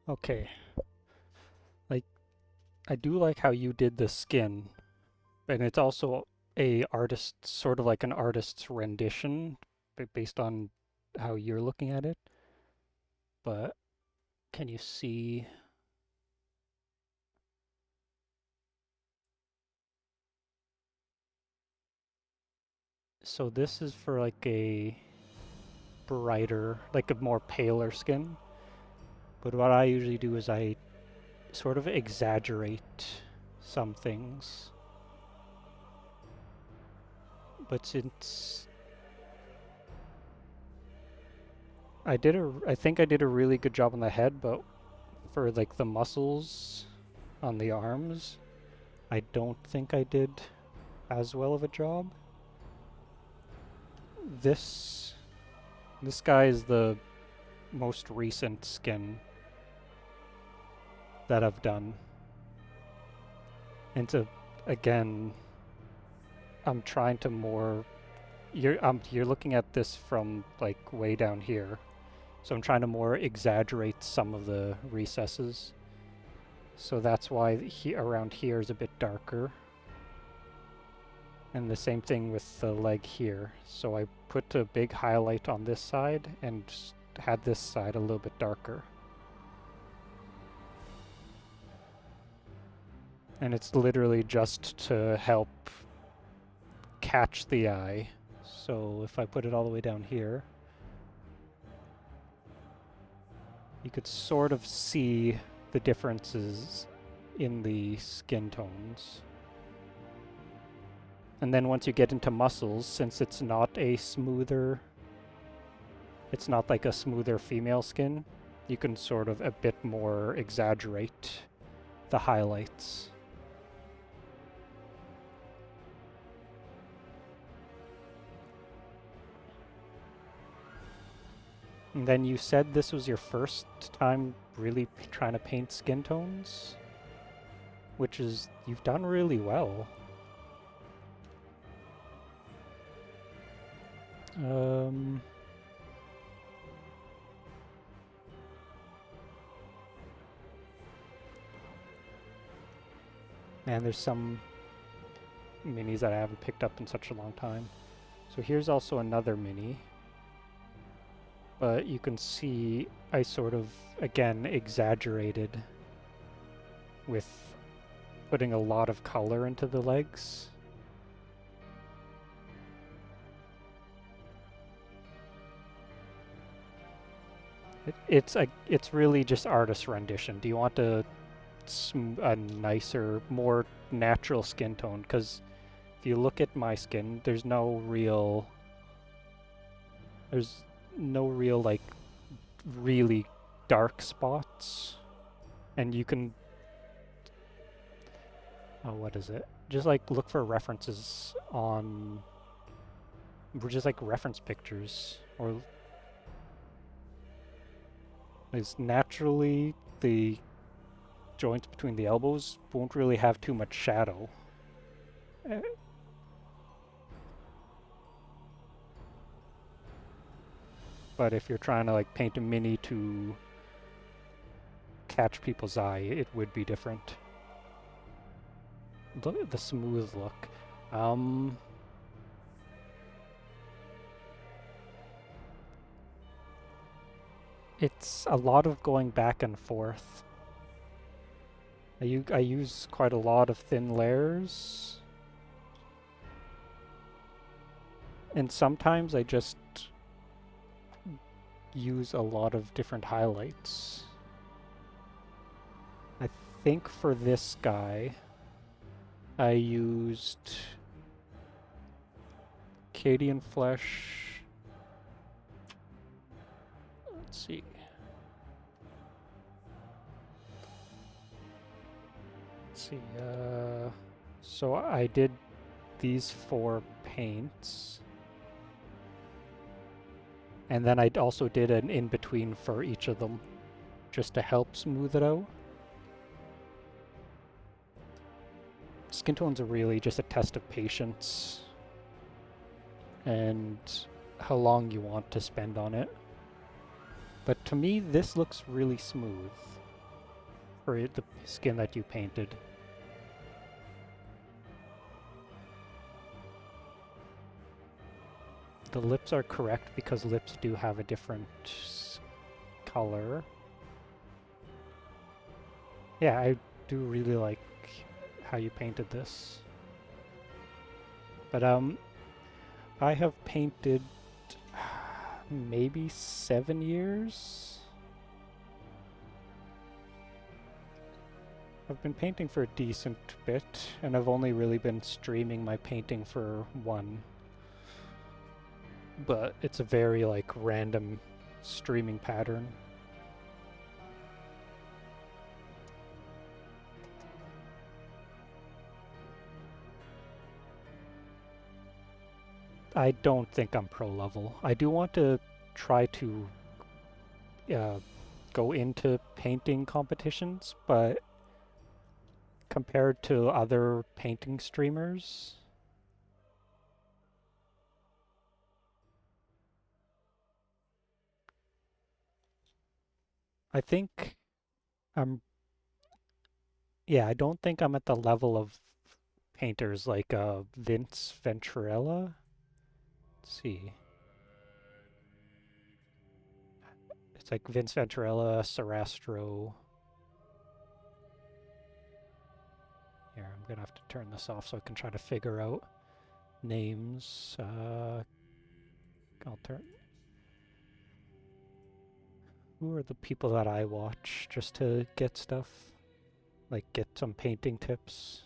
Okay. Like, I do like how you did the skin, and it's also a artist, sort of like an artist's rendition, based on how you're looking at it. But can you see? So this is for like a brighter, like a more paler skin. But what I usually do is I sort of exaggerate some things. But since I think I did a really good job on the head, but for like the muscles on the arms, I don't think I did as well of a job. This guy is the most recent skin that I've done. And to, again, I'm trying to more you're looking at this from like way down here. So I'm trying to more exaggerate some of the recesses. So that's why around here is a bit darker. And the same thing with the leg here. So I put a big highlight on this side and had this side a little bit darker. And it's literally just to help catch the eye. So if I put it all the way down here, you could sort of see the differences in the skin tones. And then once you get into muscles, since it's not a smoother, it's not like a smoother female skin, you can sort of a bit more exaggerate the highlights. And then you said this was your first time really trying to paint skin tones, which is, you've done really well. Man, there's some minis that I haven't picked up in such a long time. So here's also another mini. But you can see I sort of, again, exaggerated with putting a lot of color into the legs. It's really just artist rendition. Do you want a nicer, more natural skin tone? Because if you look at my skin, there's no real like really dark spots, and you can what is it? Just like look for references on just like reference pictures, or is naturally the joints between the elbows won't really have too much shadow. But if you're trying to like paint a mini to catch people's eye, it would be different. Look at the smooth look. It's a lot of going back and forth. I use quite a lot of thin layers. And sometimes I just use a lot of different highlights. I think for this guy, I used Cadian Flesh. Let's see. So I did these 4 paints. And then I also did an in-between for each of them, just to help smooth it out. Skin tones are really just a test of patience and how long you want to spend on it. But to me, this looks really smooth for the skin that you painted. The lips are correct because lips do have a different color. Yeah, I do really like how you painted this. But I have painted maybe 7 years. I've been painting for a decent bit, and I've only really been streaming my painting for 1. But it's a very like random streaming pattern. I don't think I'm pro level. I do want to try to go into painting competitions, but compared to other painting streamers, I think I don't think I'm at the level of painters like Vince Venturella. Let's see. It's like Vince Venturella, Sarastro. Here, I'm gonna have to turn this off so I can try to figure out names. I'll turn. Who are the people that I watch just to get stuff? Like get some painting tips.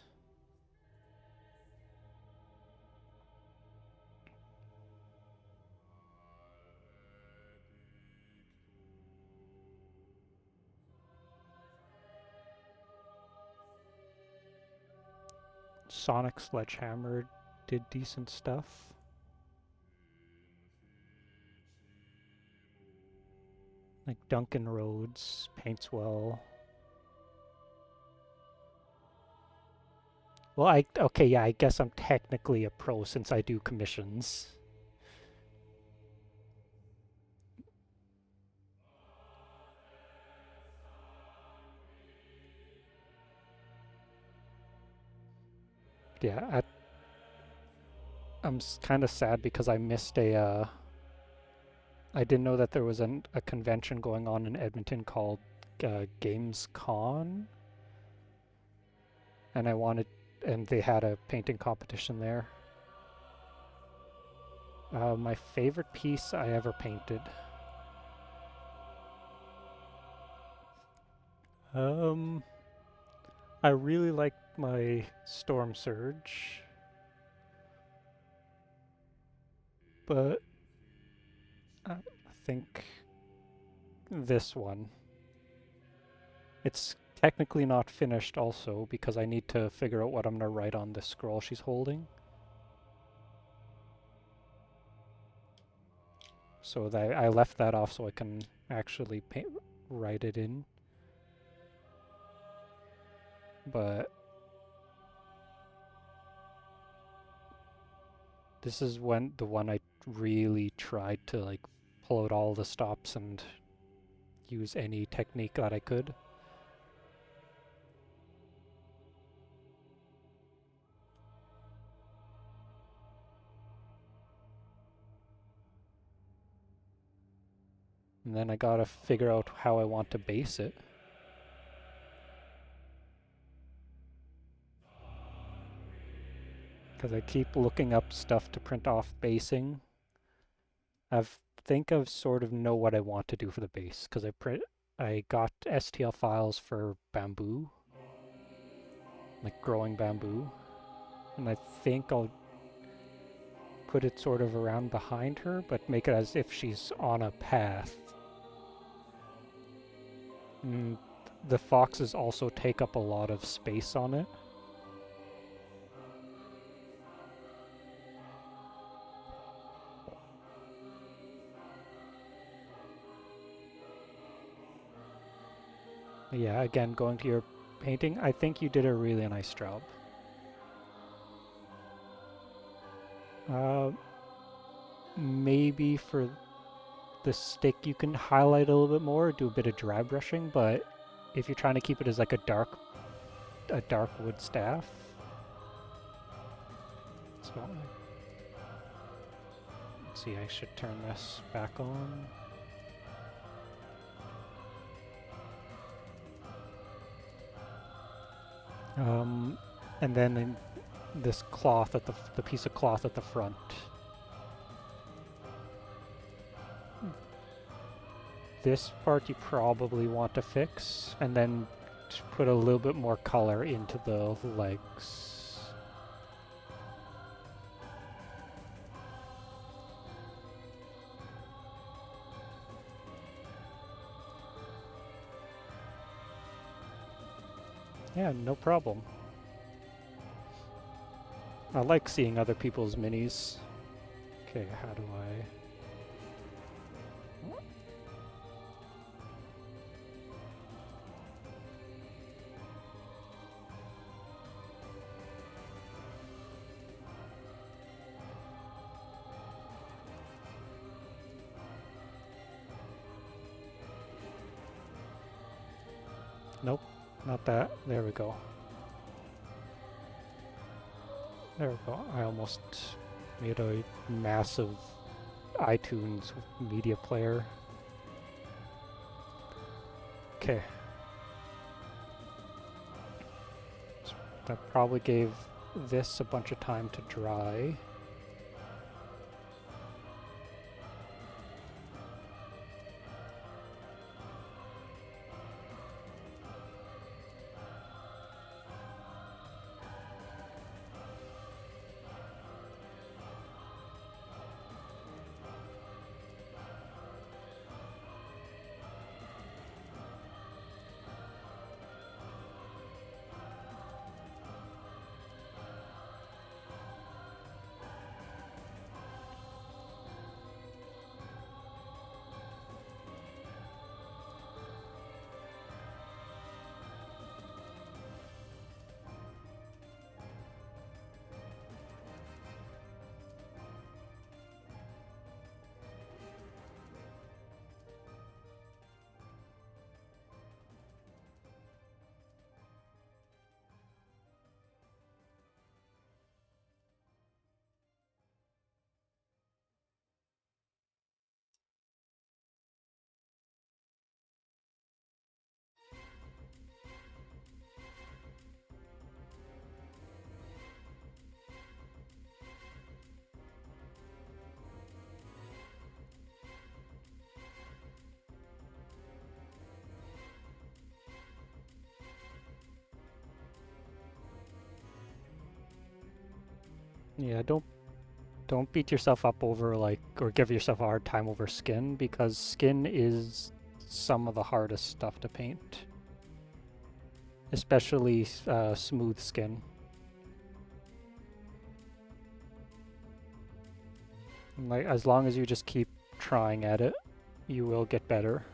Sonic Sledgehammer did decent stuff. Like Duncan Rhodes paints well. Well, I guess I'm technically a pro since I do commissions. Yeah, I'm kind of sad because I missed I didn't know that there was a convention going on in Edmonton called Games Con. and and they had a painting competition there. My favorite piece I ever painted. I really liked my Storm Surge, but I think this one. It's technically not finished also because I need to figure out what I'm gonna write on this scroll she's holding. So that I left that off so I can actually write it in. But this is when the one I really tried to like pull out all the stops and use any technique that I could. And then I gotta figure out how I want to base it. Because I keep looking up stuff to print off basing. Think I've sort of know what I want to do for the base, because I got STL files for bamboo, like growing bamboo, and I think I'll put it sort of around behind her, but make it as if she's on a path. And the foxes also take up a lot of space on it. Yeah, again, going to your painting, I think you did a really nice job. Maybe for the stick you can highlight a little bit more, do a bit of dry brushing, but if you're trying to keep it as like a dark wood staff, it's not like... Let's see, I should turn this back on. And then in this cloth at the piece of cloth at the front. This part you probably want to fix, and then put a little bit more color into the legs. Yeah, no problem. I like seeing other people's minis. Okay, how do I... Nope, not that. There we go. There we go. I almost made a massive iTunes media player. Okay. So that probably gave this a bunch of time to dry. Yeah, don't beat yourself up over like or give yourself a hard time over skin because skin is some of the hardest stuff to paint, especially smooth skin. Like as long as you just keep trying at it, you will get better.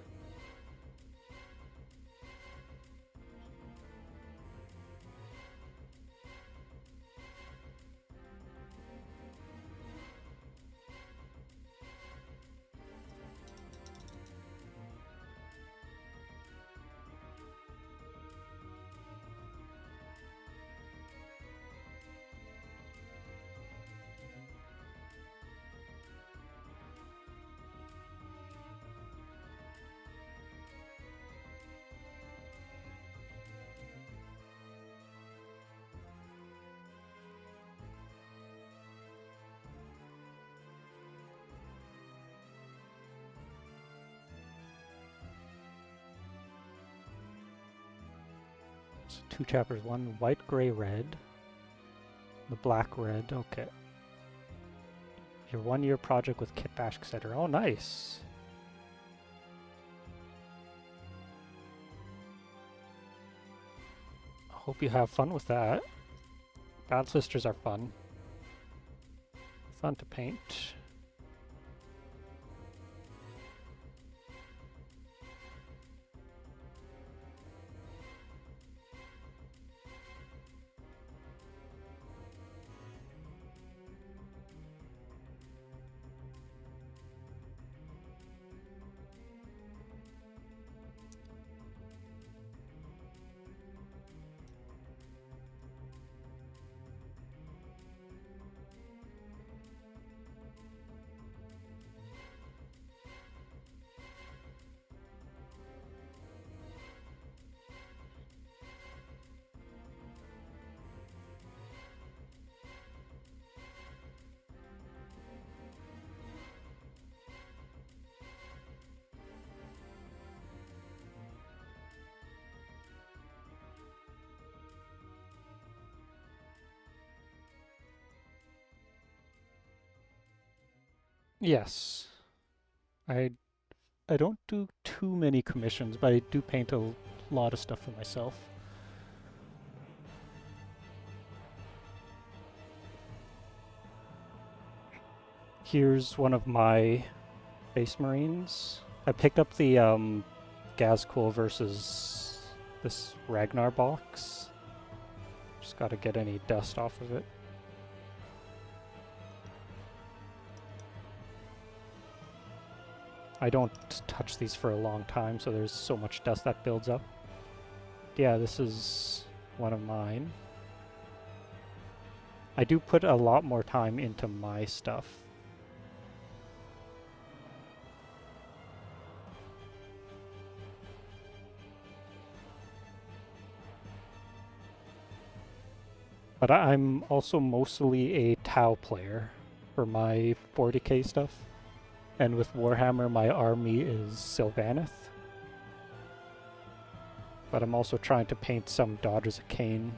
So 2 chapters, 1 white, gray, red, the black, red. Okay. Your 1-year project with Kit Bash, etc. Oh, nice. Hope you have fun with that. Battle Sisters are fun. Fun to paint. Yes. I I don't do too many commissions, but I do paint a lot of stuff for myself. Here's one of my Space Marines. I picked up the Gazcool versus this Ragnar box. Just gotta get any dust off of it. I don't touch these for a long time, so there's so much dust that builds up. Yeah, this is one of mine. I do put a lot more time into my stuff. But I'm also mostly a Tau player for my 40k stuff. And with Warhammer, my army is Sylvaneth. But I'm also trying to paint some Daughters of Cain.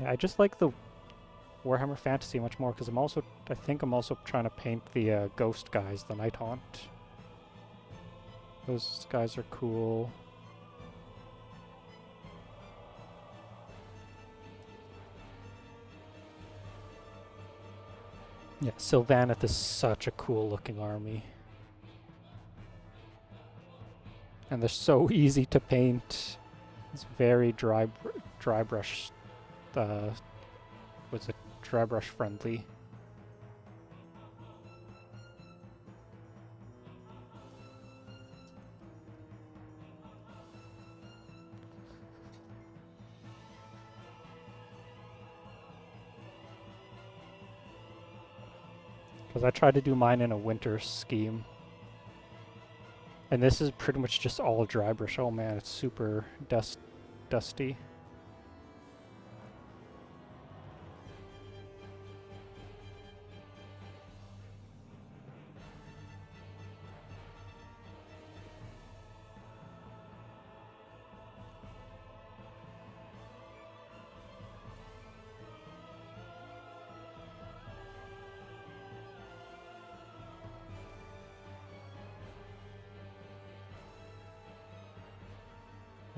Yeah, I just like the Warhammer Fantasy much more because I think I'm also trying to paint the Ghost guys, the Night Haunt. Those guys are cool. Yeah, Sylvaneth is such a cool looking army. And they're so easy to paint. It's very dry brush, was it dry brush friendly? Because I tried to do mine in a winter scheme. And this is pretty much just all dry brush. Oh man, it's super dusty.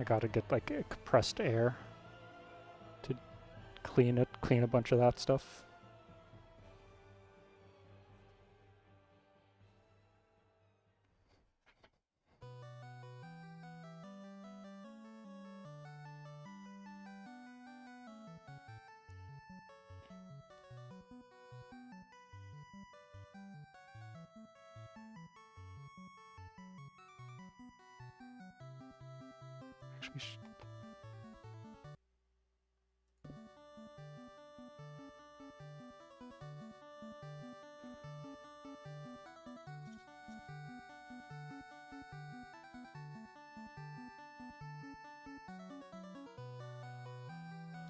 I gotta get like a compressed air to clean a bunch of that stuff. Actually,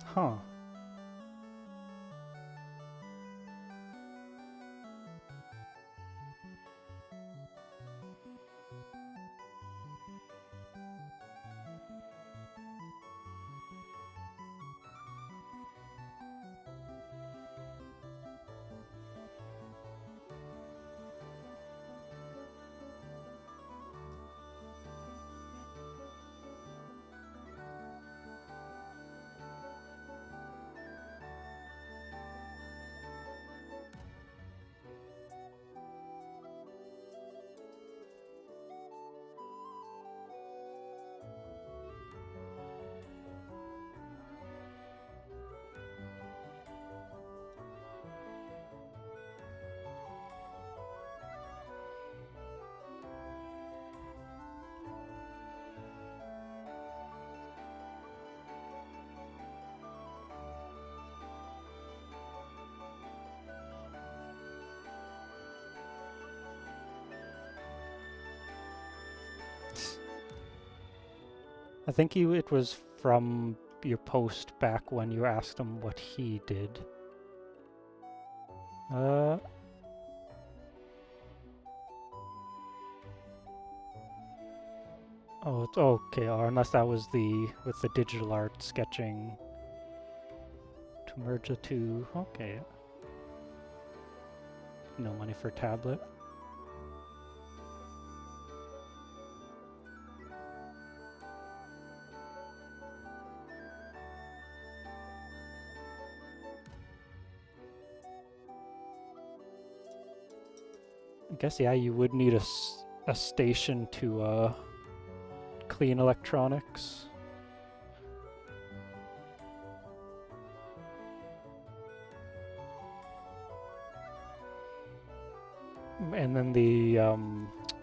huh. I think it was from your post back when you asked him what he did. Oh, it's okay, or unless that was with the digital art sketching to merge the two. Okay. No money for tablet. I guess, yeah, you would need a station to clean electronics. And then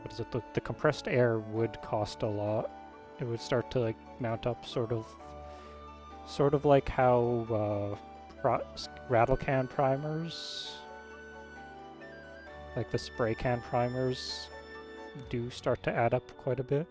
what is it? The compressed air would cost a lot. It would start to like mount up, sort of like how rattle can primers, like the spray can primers, do start to add up quite a bit.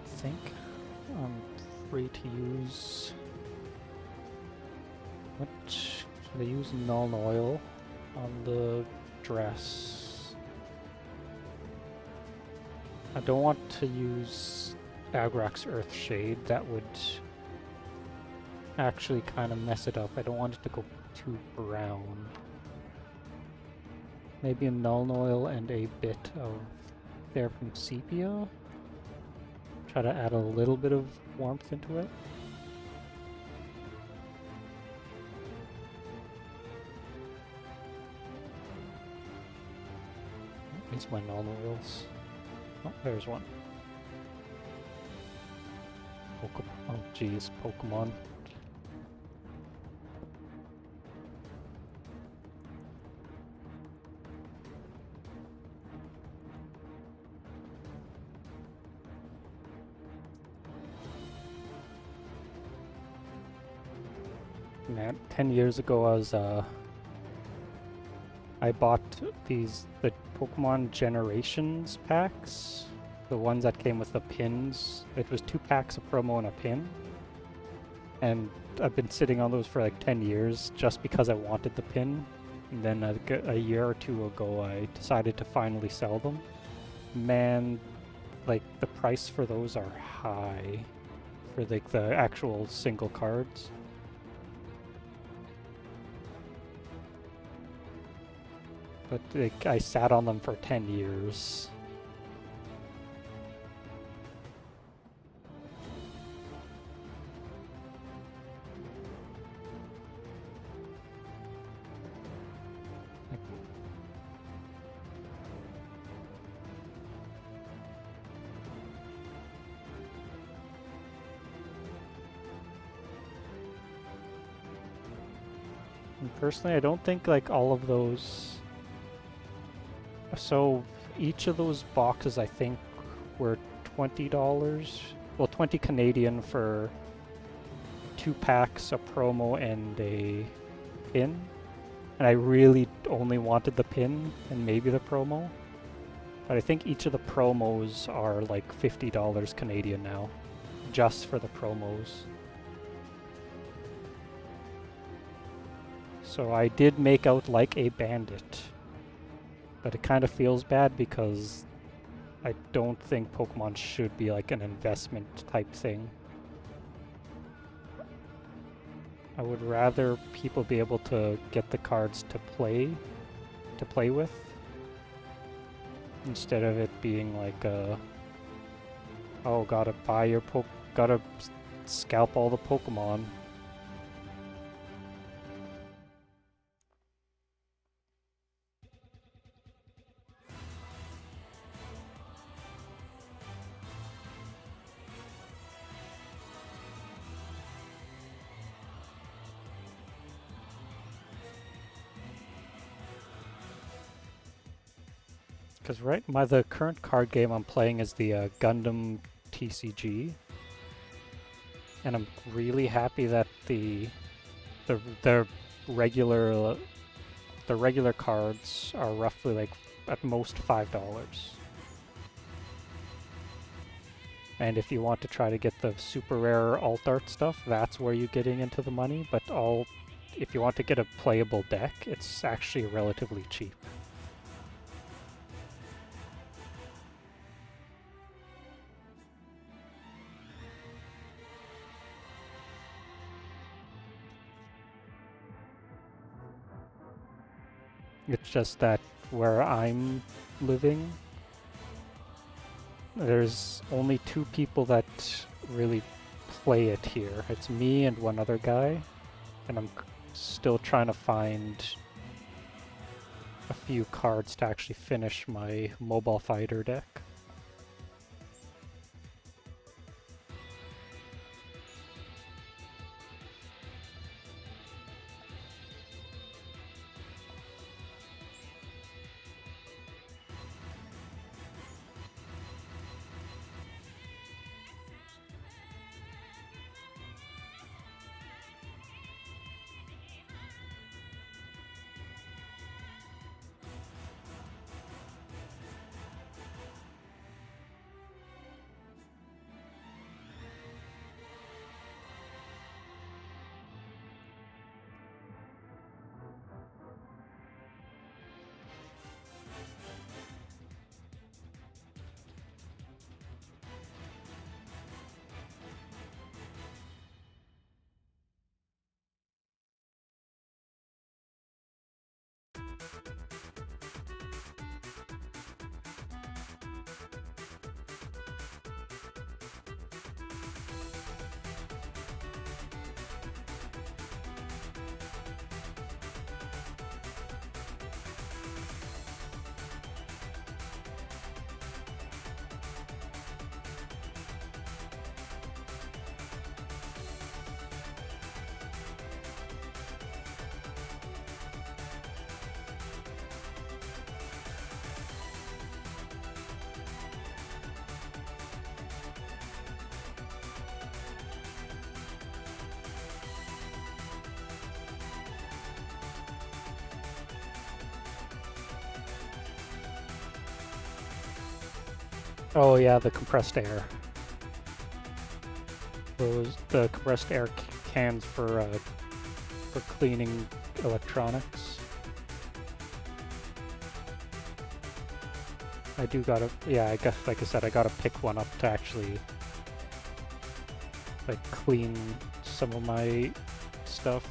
I think I'm free to use. What should I use? Null Oil on the dress. I don't want to use Agrax Earthshade. That would actually kind of mess it up. I don't want it to go too brown. Maybe a Null Oil and a bit of Seraphim Sepia. Try to add a little bit of warmth into it. Where's my Null Oils? Oh, there's one. Oh geez, Pokemon. Man, 10 years ago I bought the Pokemon Generations packs, the ones that came with the pins. It was 2 packs of promo and a pin. And I've been sitting on those for like 10 years just because I wanted the pin. And then a year or 2 ago I decided to finally sell them. Man, like the price for those are high for like the actual single cards. But like, I sat on them for 10 years. And personally, I don't think like all of those. So each of those boxes, I think, were $20. Well, 20 Canadian for 2 packs, a promo, and a pin. And I really only wanted the pin and maybe the promo. But I think each of the promos are like $50 Canadian now, just for the promos. So I did make out like a bandit. But it kind of feels bad because I don't think Pokemon should be like an investment type thing. I would rather people be able to get the cards to play with, instead of it being like oh, gotta scalp all the Pokemon. Because the current card game I'm playing is the Gundam TCG, and I'm really happy that the regular cards are roughly like at most $5. And if you want to try to get the super rare alt art stuff, that's where you're getting into the money. But if you want to get a playable deck, it's actually relatively cheap. It's just that where I'm living, there's only 2 people that really play it here. It's me and one other guy, and I'm still trying to find a few cards to actually finish my Mobile Fighter deck. Oh yeah, the compressed air. Those the compressed air cans for cleaning electronics. I do gotta, yeah, I guess, like I said, I gotta pick one up to actually, like, clean some of my stuff.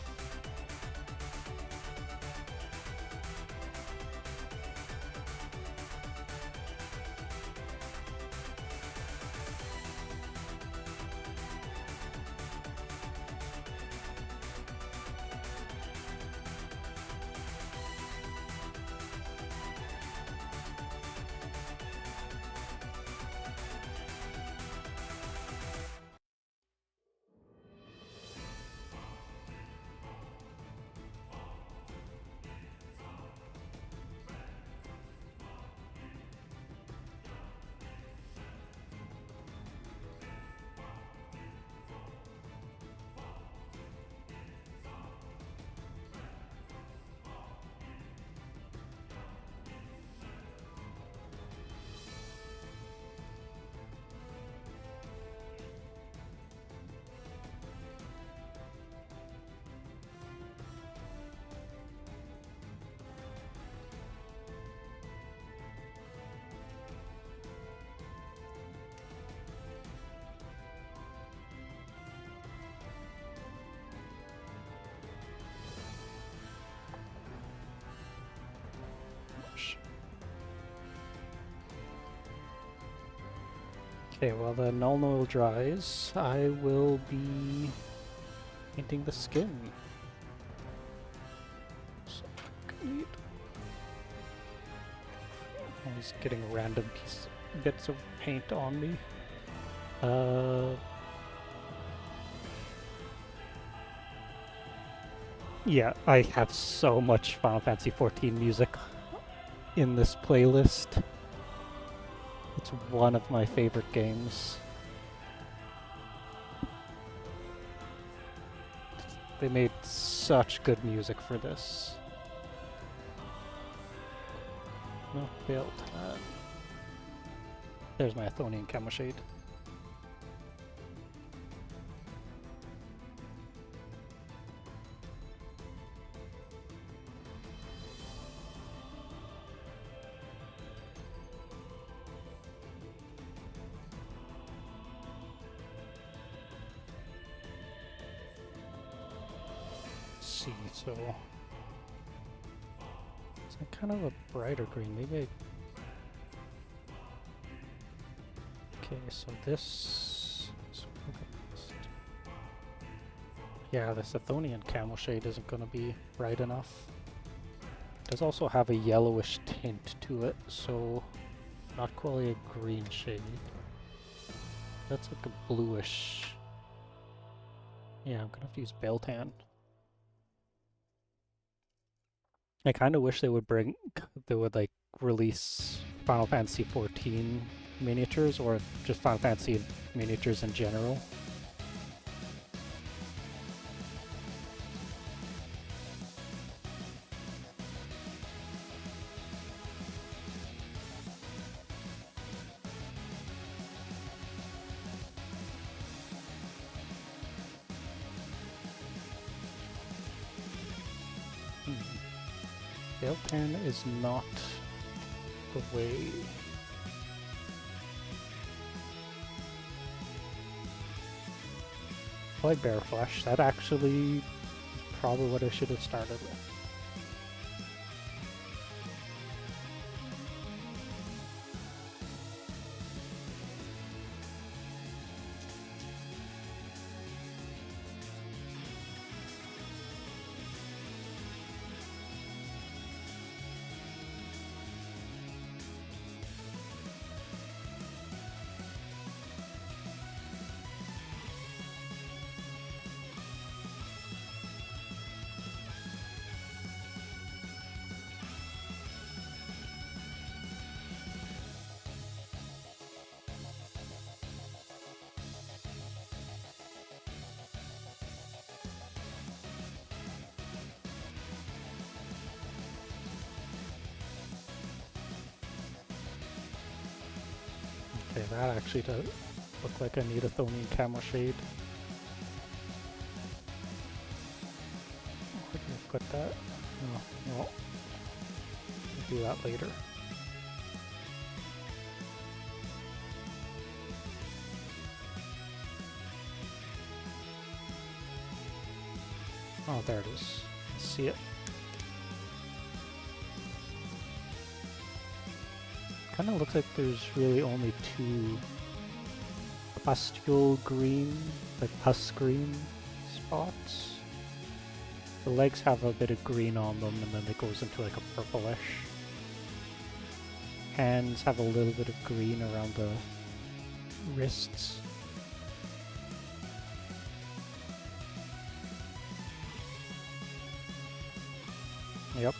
Okay, while the null oil dries, I will be painting the skin. So, neat. Always getting random bits of paint on me. Yeah, I have so much Final Fantasy XIV music in this playlist. It's one of my favorite games. They made such good music for this. No, failed. There's my Athonian Camoshade. See, so it's kind of a brighter green. Maybe I... Okay, so this... Yeah, this Athonian Camoshade isn't going to be bright enough. It does also have a yellowish tint to it, so not quite a green shade. That's like a bluish... Yeah, I'm going to have to use Beltan. I kind of wish they would like release Final Fantasy XIV miniatures, or just Final Fantasy miniatures in general. Beltan is not the way. I like Bear Flesh. That actually probably what I should have started with. Okay, that actually does look like I need a Thonian camo shade. Where can I put that? Oh, well, we'll do that later. Oh, there it is. I see it. Kind of looks like there's really only two pustule green, like pus green spots. The legs have a bit of green on them and then it goes into like a purplish. Hands have a little bit of green around the wrists. Yep.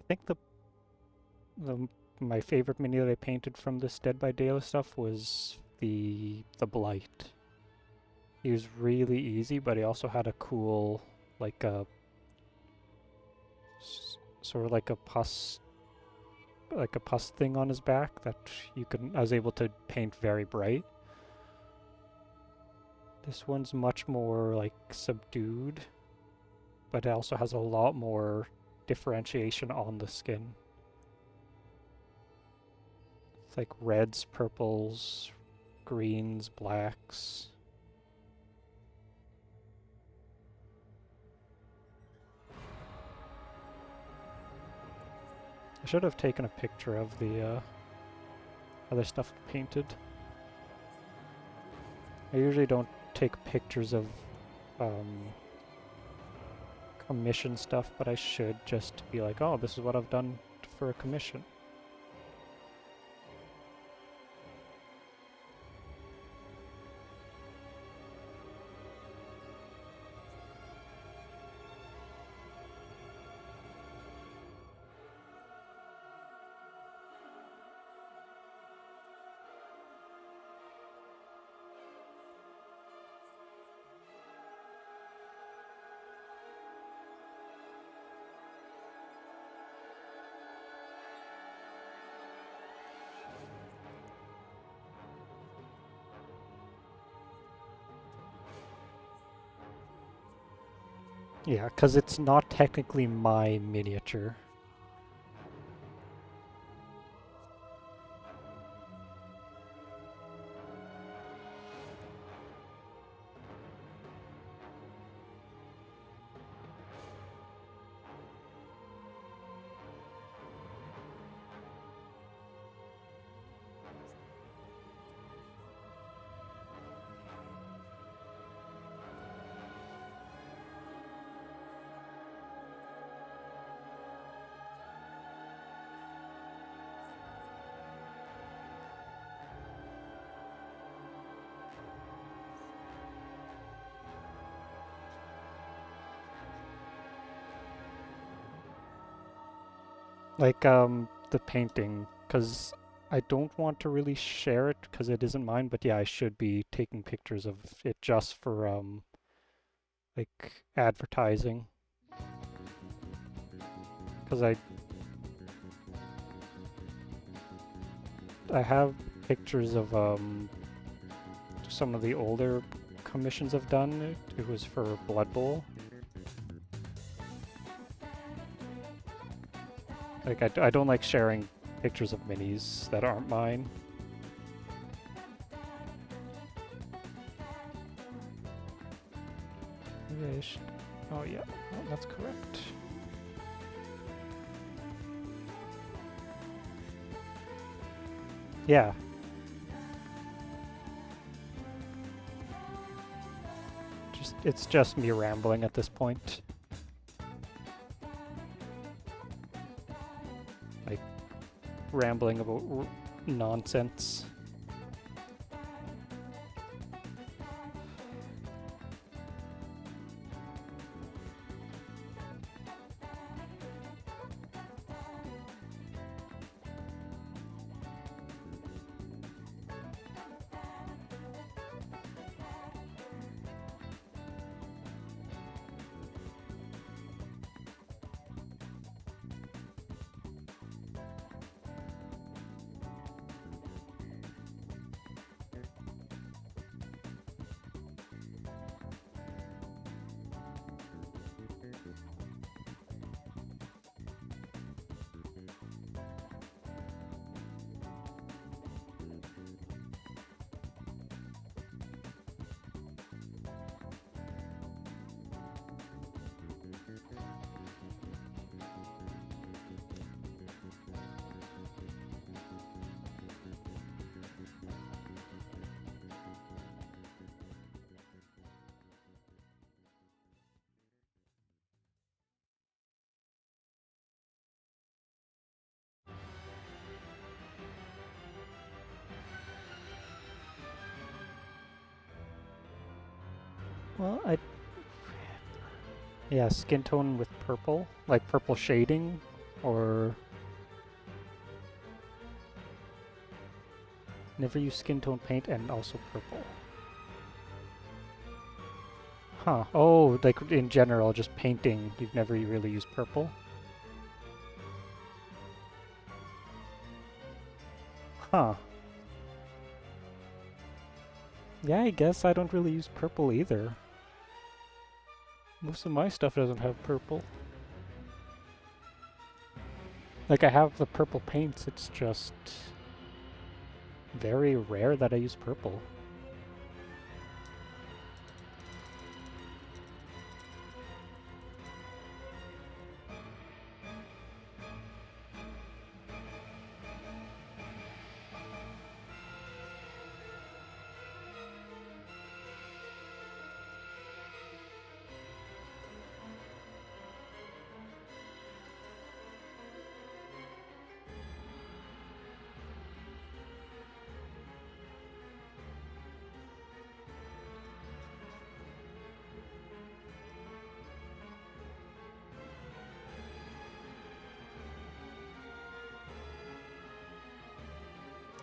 think the my favorite mini that I painted from this Dead by Daylight stuff was the Blight. He was really easy, but he also had a cool, like a sort of like a pus thing on his back that I was able to paint very bright. This one's much more like subdued, but it also has a lot more differentiation on the skin. It's like reds, purples, greens, blacks. I should have taken a picture of the other stuff painted. I usually don't take pictures of commission stuff, but I should, just to be like, oh, this is what I've done for a commission. Yeah, because it's not technically my miniature. Like, the painting, because I don't want to really share it because it isn't mine, but yeah, I should be taking pictures of it just for, like, advertising. Because I have pictures of, some of the older commissions I've done. It was for Blood Bowl. Like, I don't like sharing pictures of minis that aren't mine. Maybe I should... Oh yeah, oh, that's correct. Yeah. It's just me rambling at this point. Like, rambling about nonsense. Well, yeah, skin tone with purple, like purple shading Or never use skin tone paint and also purple. Huh. Oh, like in general, just painting, you've never really used purple? Huh. Yeah, I guess I don't really use purple either. Most of my stuff doesn't have purple. Like, I have the purple paints, it's just very rare that I use purple.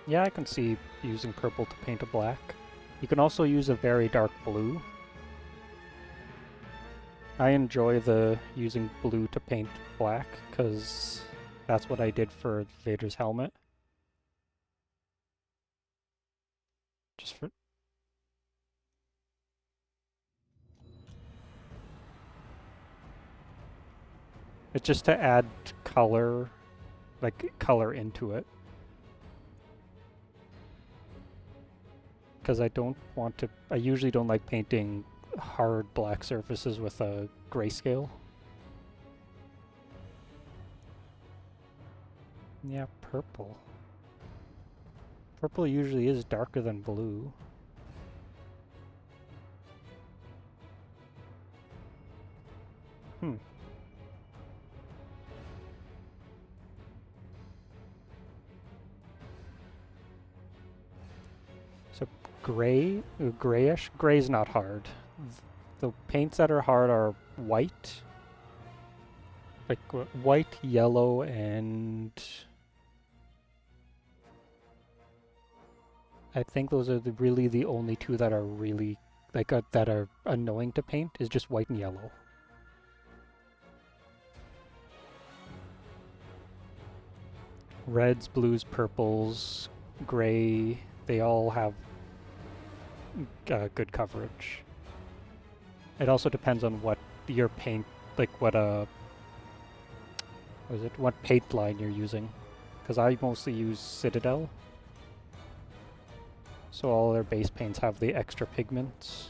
Yeah, I can see using purple to paint a black. You can also use a very dark blue. I enjoy the using blue to paint black, because that's what I did for Vader's helmet. Just for... It's just to add color, like color into it. Because I don't want to... I usually don't like painting hard black surfaces with a grayscale. Yeah, purple. Purple usually is darker than blue. Hmm. So gray, grayish? Gray's not hard. The paints that are hard are white. Like white, yellow, and I think those are really the only two that are really like that are annoying to paint, is just white and yellow. Reds, blues, purples, gray, they all have good coverage. It also depends on what your paint, like what what paint line you're using. Because I mostly use Citadel. So all their base paints have the extra pigments.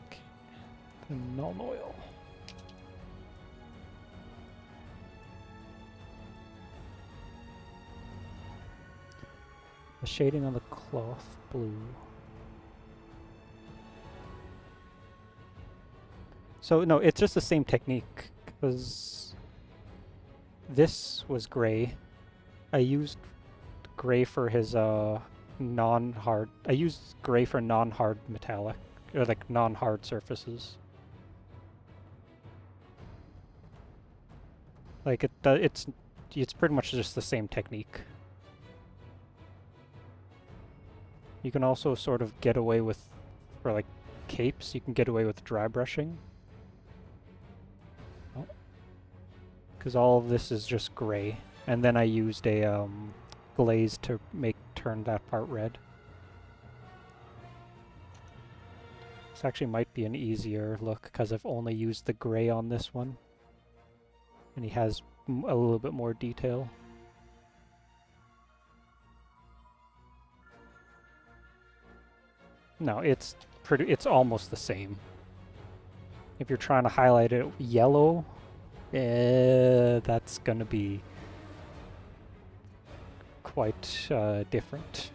Okay. The Nuln Oil. The shading on the cloth blue. So no, it's just the same technique, because this was gray. I used gray for his non-hard. I used gray for non-hard metallic, or like non-hard surfaces. Like it's pretty much just the same technique. You can also sort of get away with, for like capes, you can get away with dry brushing. Because all of this is just gray. And then I used a glaze to turn that part red. This actually might be an easier look, because I've only used the gray on this one. And he has a little bit more detail. No, it's almost the same. If you're trying to highlight it yellow, that's gonna be quite different.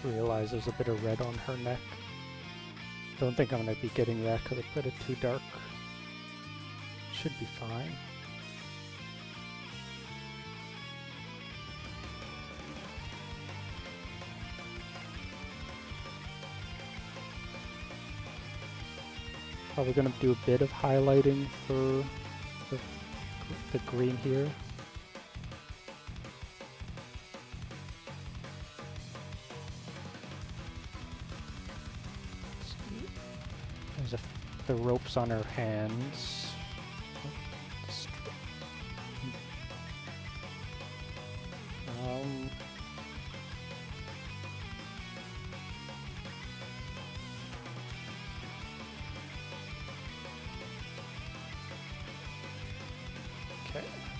realize there's a bit of red on her neck. Don't think I'm going to be getting that because I put it too dark. Should be fine. Probably going to do a bit of highlighting for the green here. There's the ropes on her hands.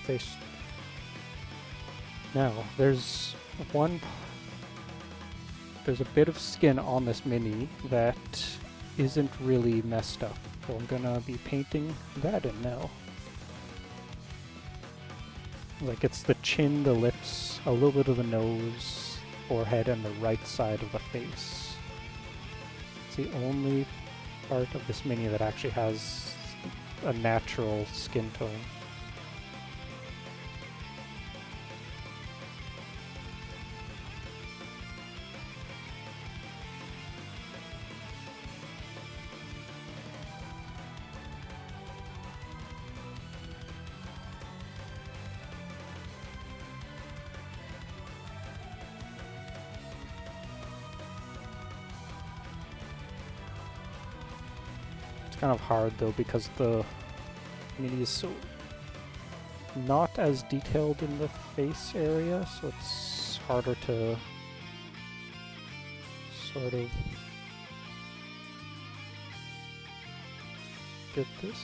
Okay, now there's a bit of skin on this mini that isn't really messed up, so I'm gonna be painting that in now. Like it's the chin, the lips, a little bit of the nose, forehead, and the right side of the face. It's the only part of this mini that actually has a natural skin tone. It's kind of hard though because the mini is so not as detailed in the face area, so it's harder to sort of get this.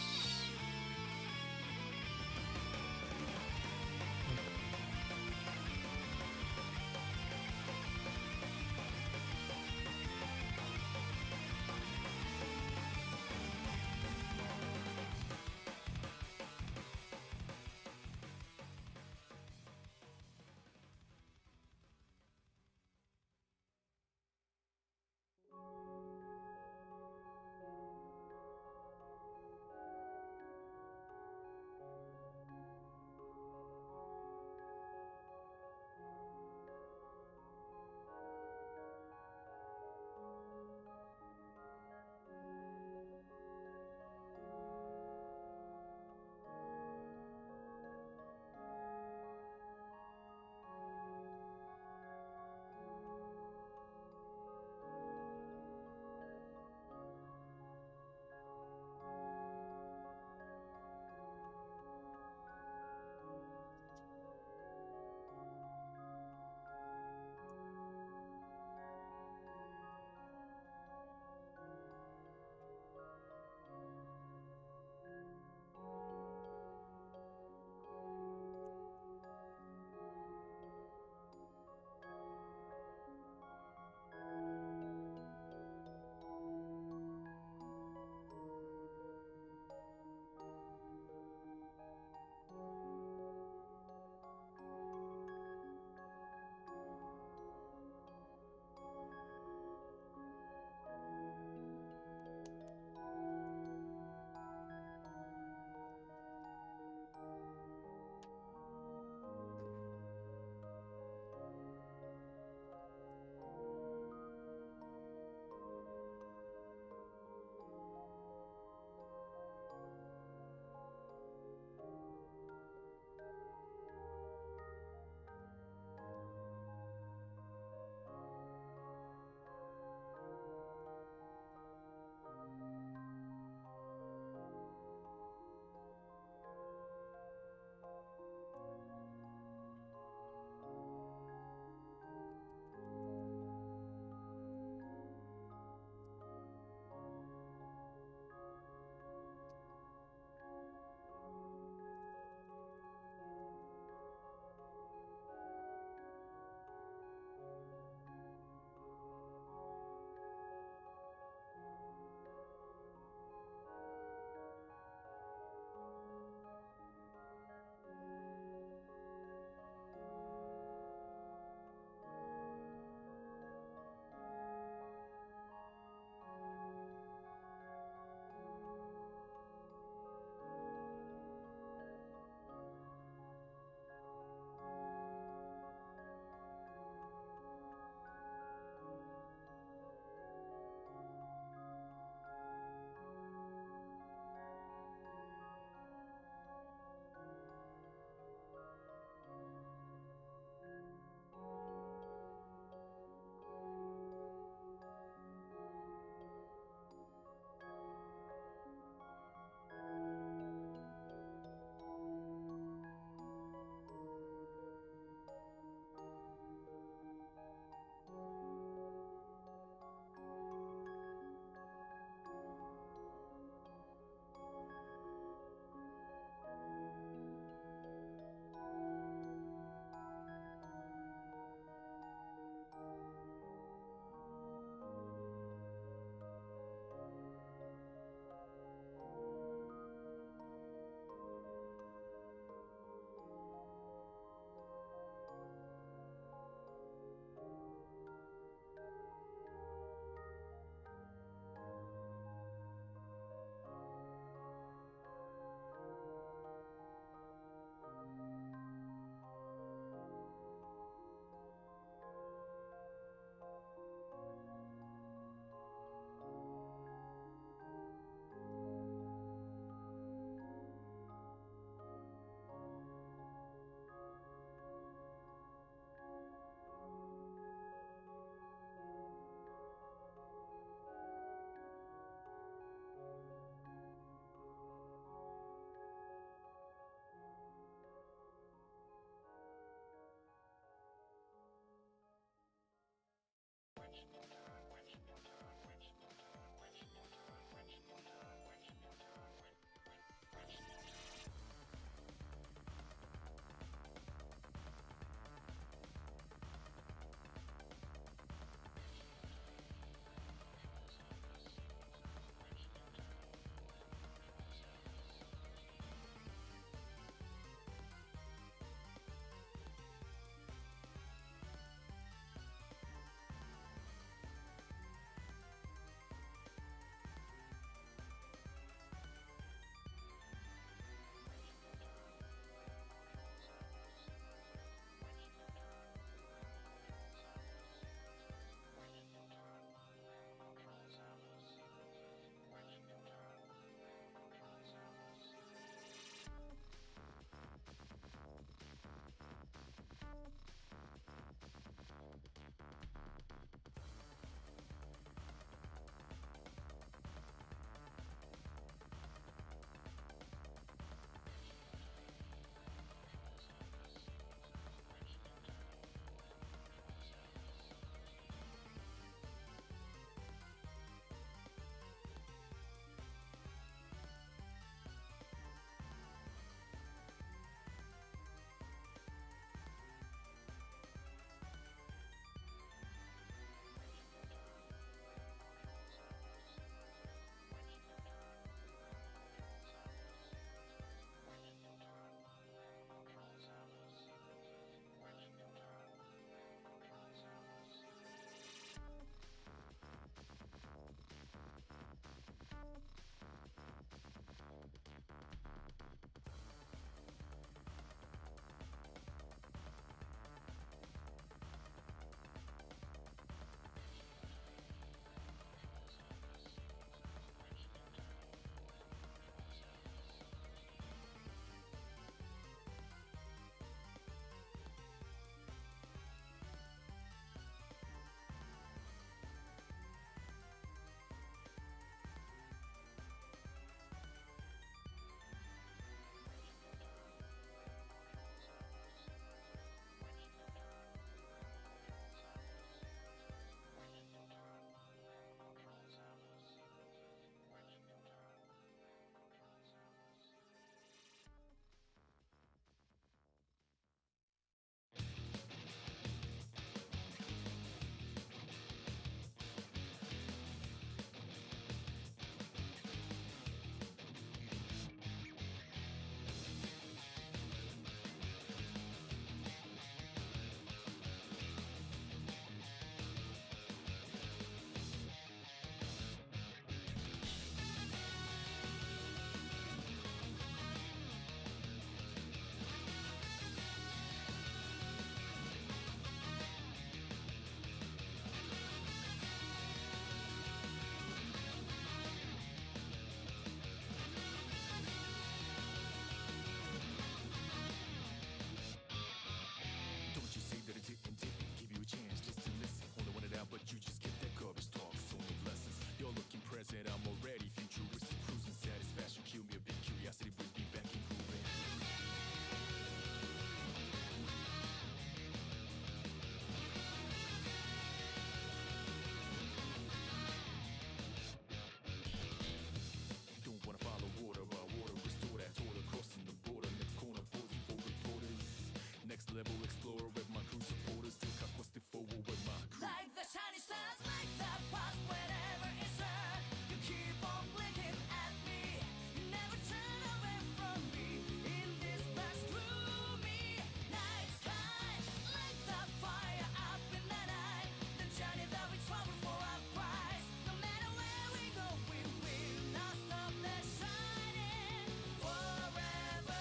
Like the shiny stars, like the past whenever it's hurt. You keep on blinking at me. You never turn away from me. In this past gloomy night sky, like the fire up in the night. The journey that we travel for our prize. No matter where we go, we will not stop the shining forever.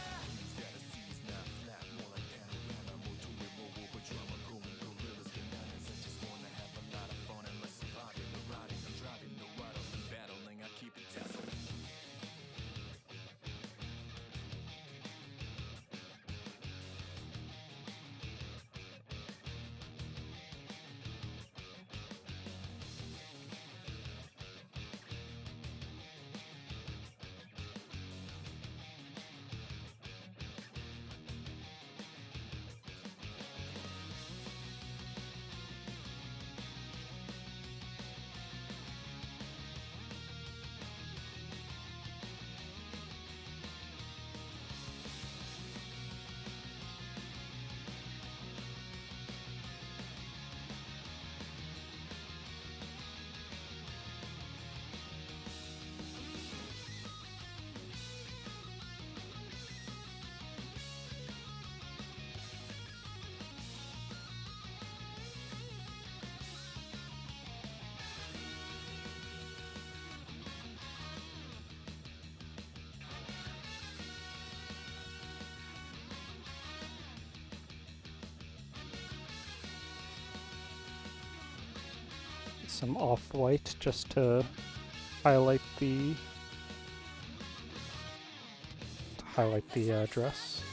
Some off-white just to highlight the dress.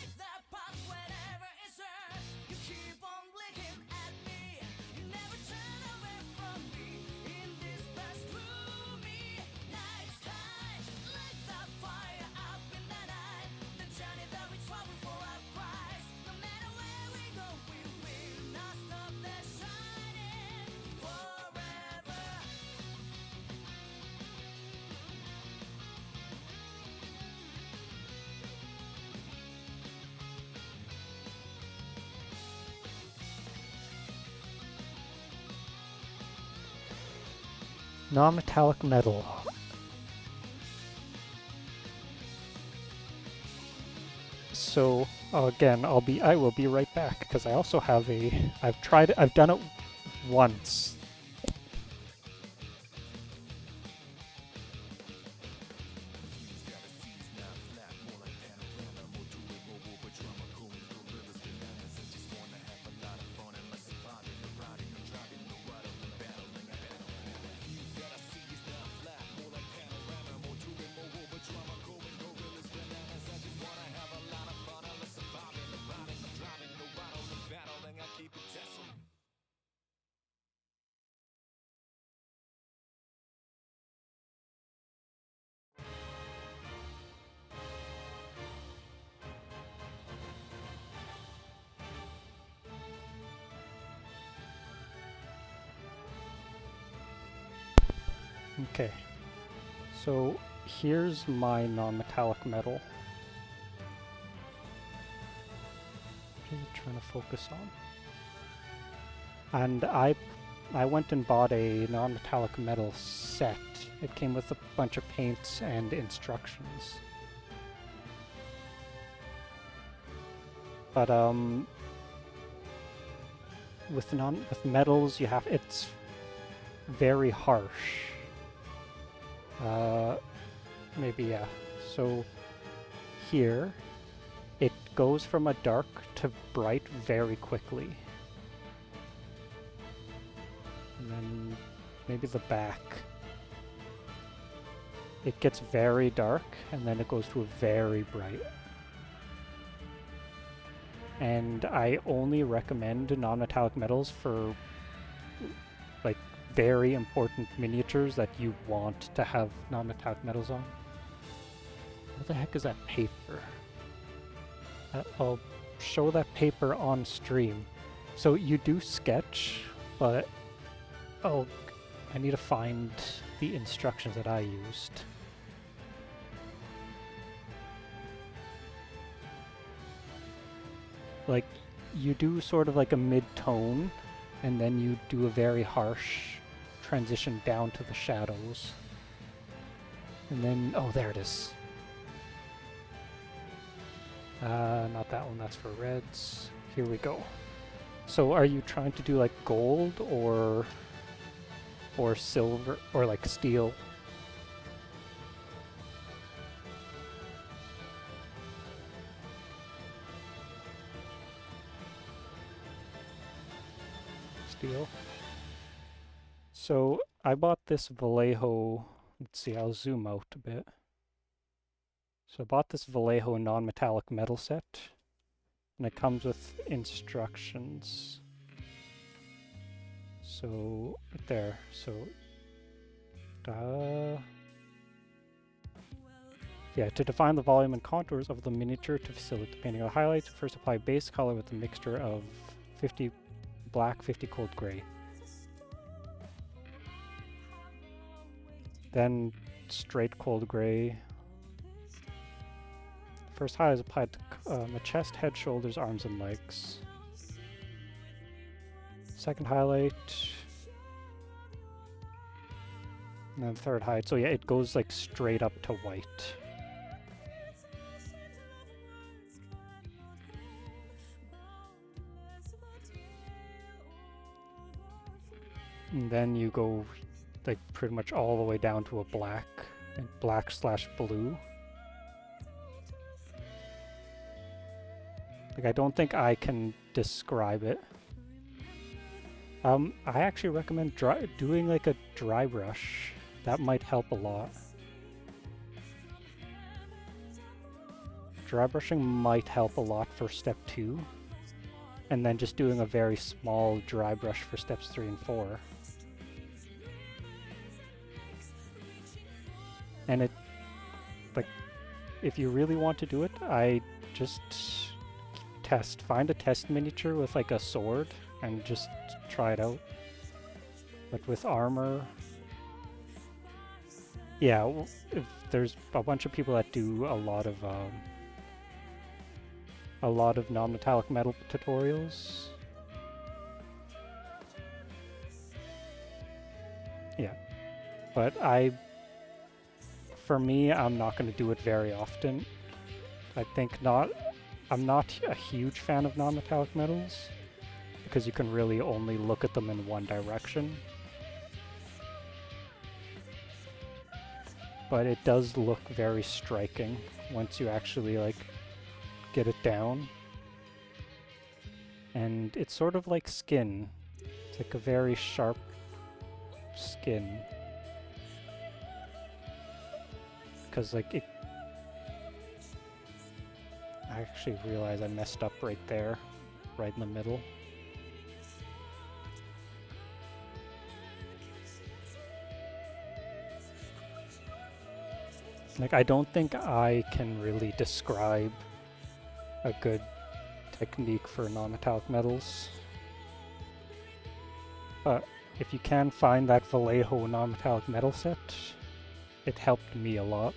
Non-metallic metal. So again, I will be right back because I also have I've done it once. Okay, so here's my non-metallic metal. What are you trying to focus on? And I went and bought a non-metallic metal set. It came with a bunch of paints and instructions. But with metals, it's very harsh. Maybe, yeah. So here, it goes from a dark to bright very quickly. And then maybe the back. It gets very dark, and then it goes to a very bright. And I only recommend non-metallic metals for like very important miniatures that you want to have non-metallic metals on. What the heck is that paper? I'll show that paper on stream. So you do sketch, but I need to find the instructions that I used. Like, you do sort of like a mid-tone, and then you do a very harsh transition down to the shadows. And then, oh, there it is. Not that one, that's for reds. Here we go. So are you trying to do like gold or silver or like steel? Steel. So I bought this Vallejo, let's see, I'll zoom out a bit. So I bought this Vallejo non-metallic metal set, and it comes with instructions. So, right there, so, yeah, to define the volume and contours of the miniature to facilitate the painting of the highlights, first apply base color with a mixture of 50 black, 50 cold gray. Then straight cold gray. First highlight is applied to the chest, head, shoulders, arms, and legs. Second highlight. And then third highlight. So yeah, it goes like straight up to white. And then you go like pretty much all the way down to a black, and black/blue. Like, I don't think I can describe it. I actually recommend doing like a dry brush. That might help a lot. Dry brushing might help a lot for step 2. And then just doing a very small dry brush for steps 3 and 4. And it, like, if you really want to do it, I just find a test miniature with like a sword and just try it out. But with armor, yeah, if there's a bunch of people that do a lot of non-metallic metal tutorials. Yeah, but for me, I'm not going to do it very often. I think I'm not a huge fan of non-metallic metals because you can really only look at them in one direction. But it does look very striking once you actually like get it down. And it's sort of like skin. It's like a very sharp skin. Because like it, I actually realized I messed up right there, right in the middle. Like, I don't think I can really describe a good technique for non-metallic metals. But if you can find that Vallejo non-metallic metal set, it helped me a lot.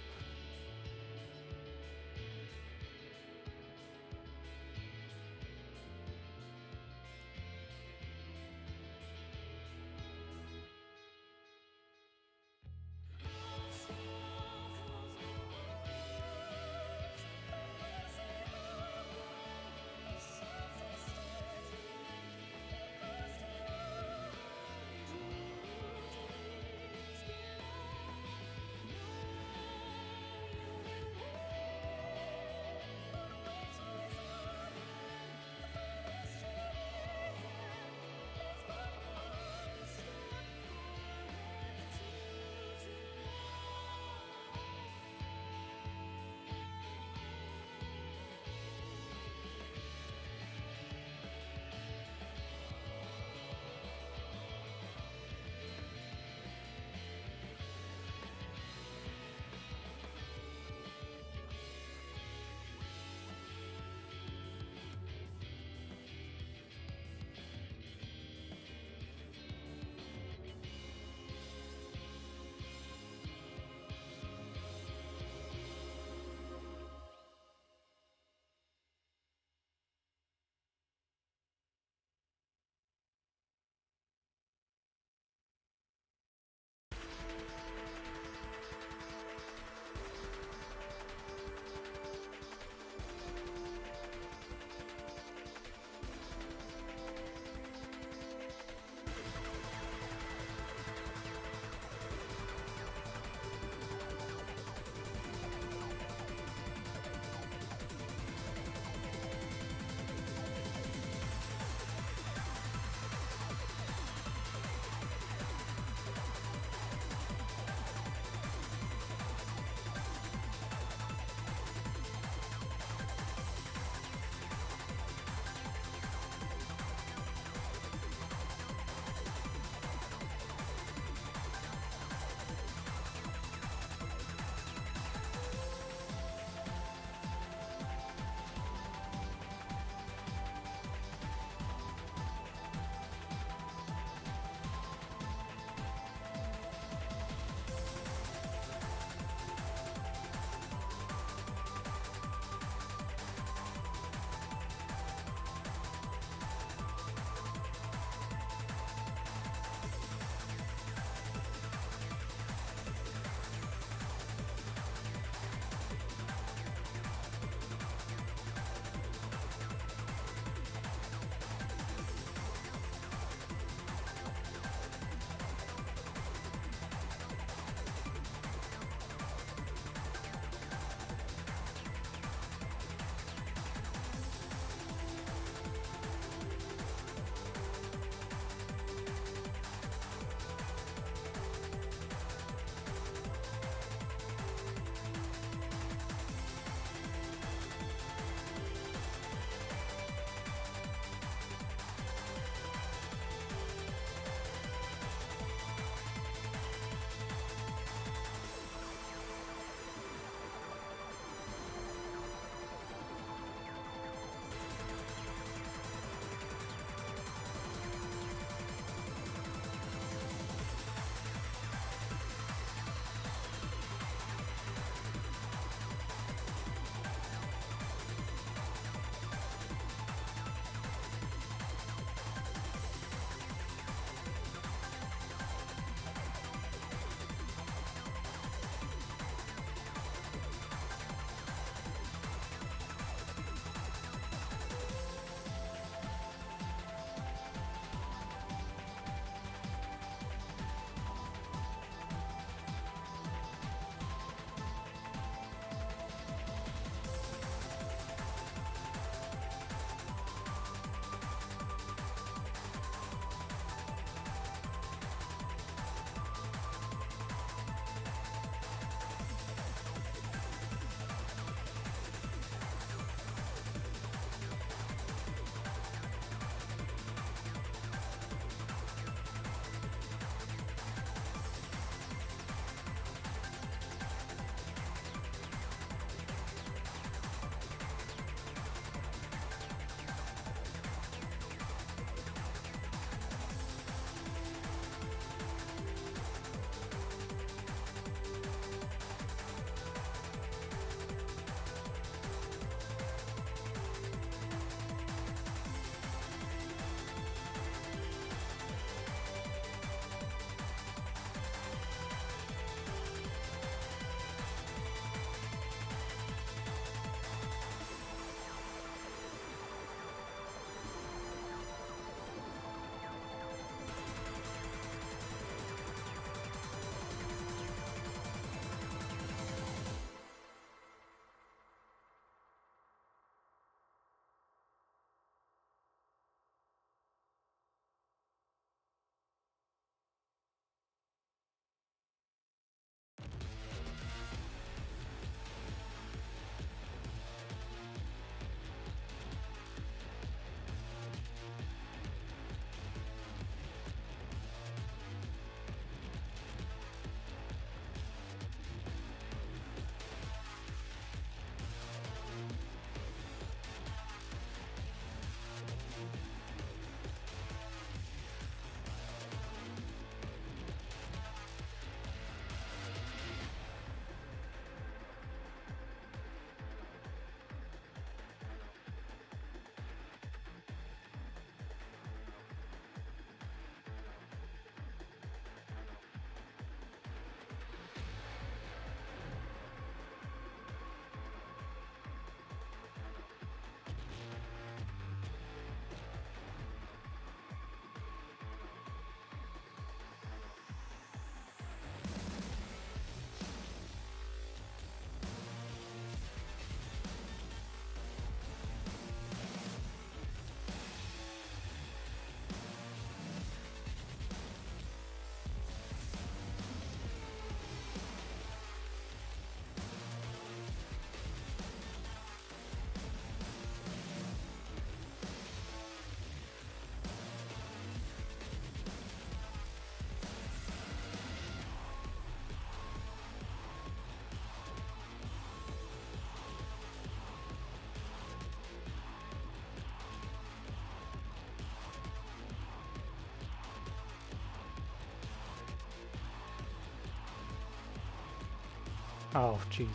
Oh, jeez.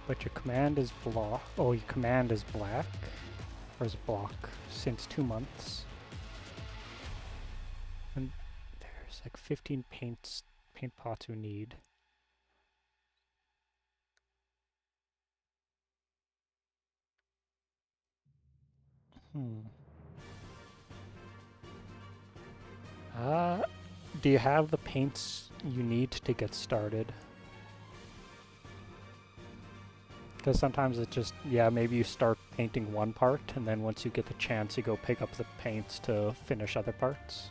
But your command is block. Oh, your command is black. Or is block since 2 months. And there's like 15 paint pots you need. Do you have the paints you need to get started? Because sometimes it's just, yeah, maybe you start painting one part, and then once you get the chance, you go pick up the paints to finish other parts.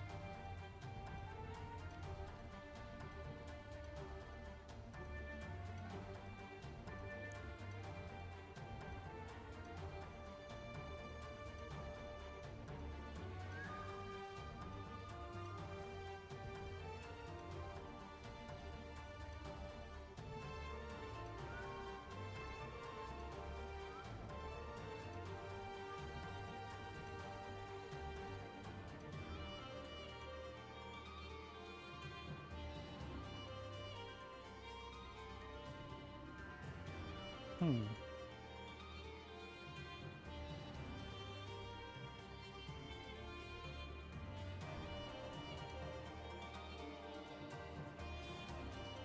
Hmm.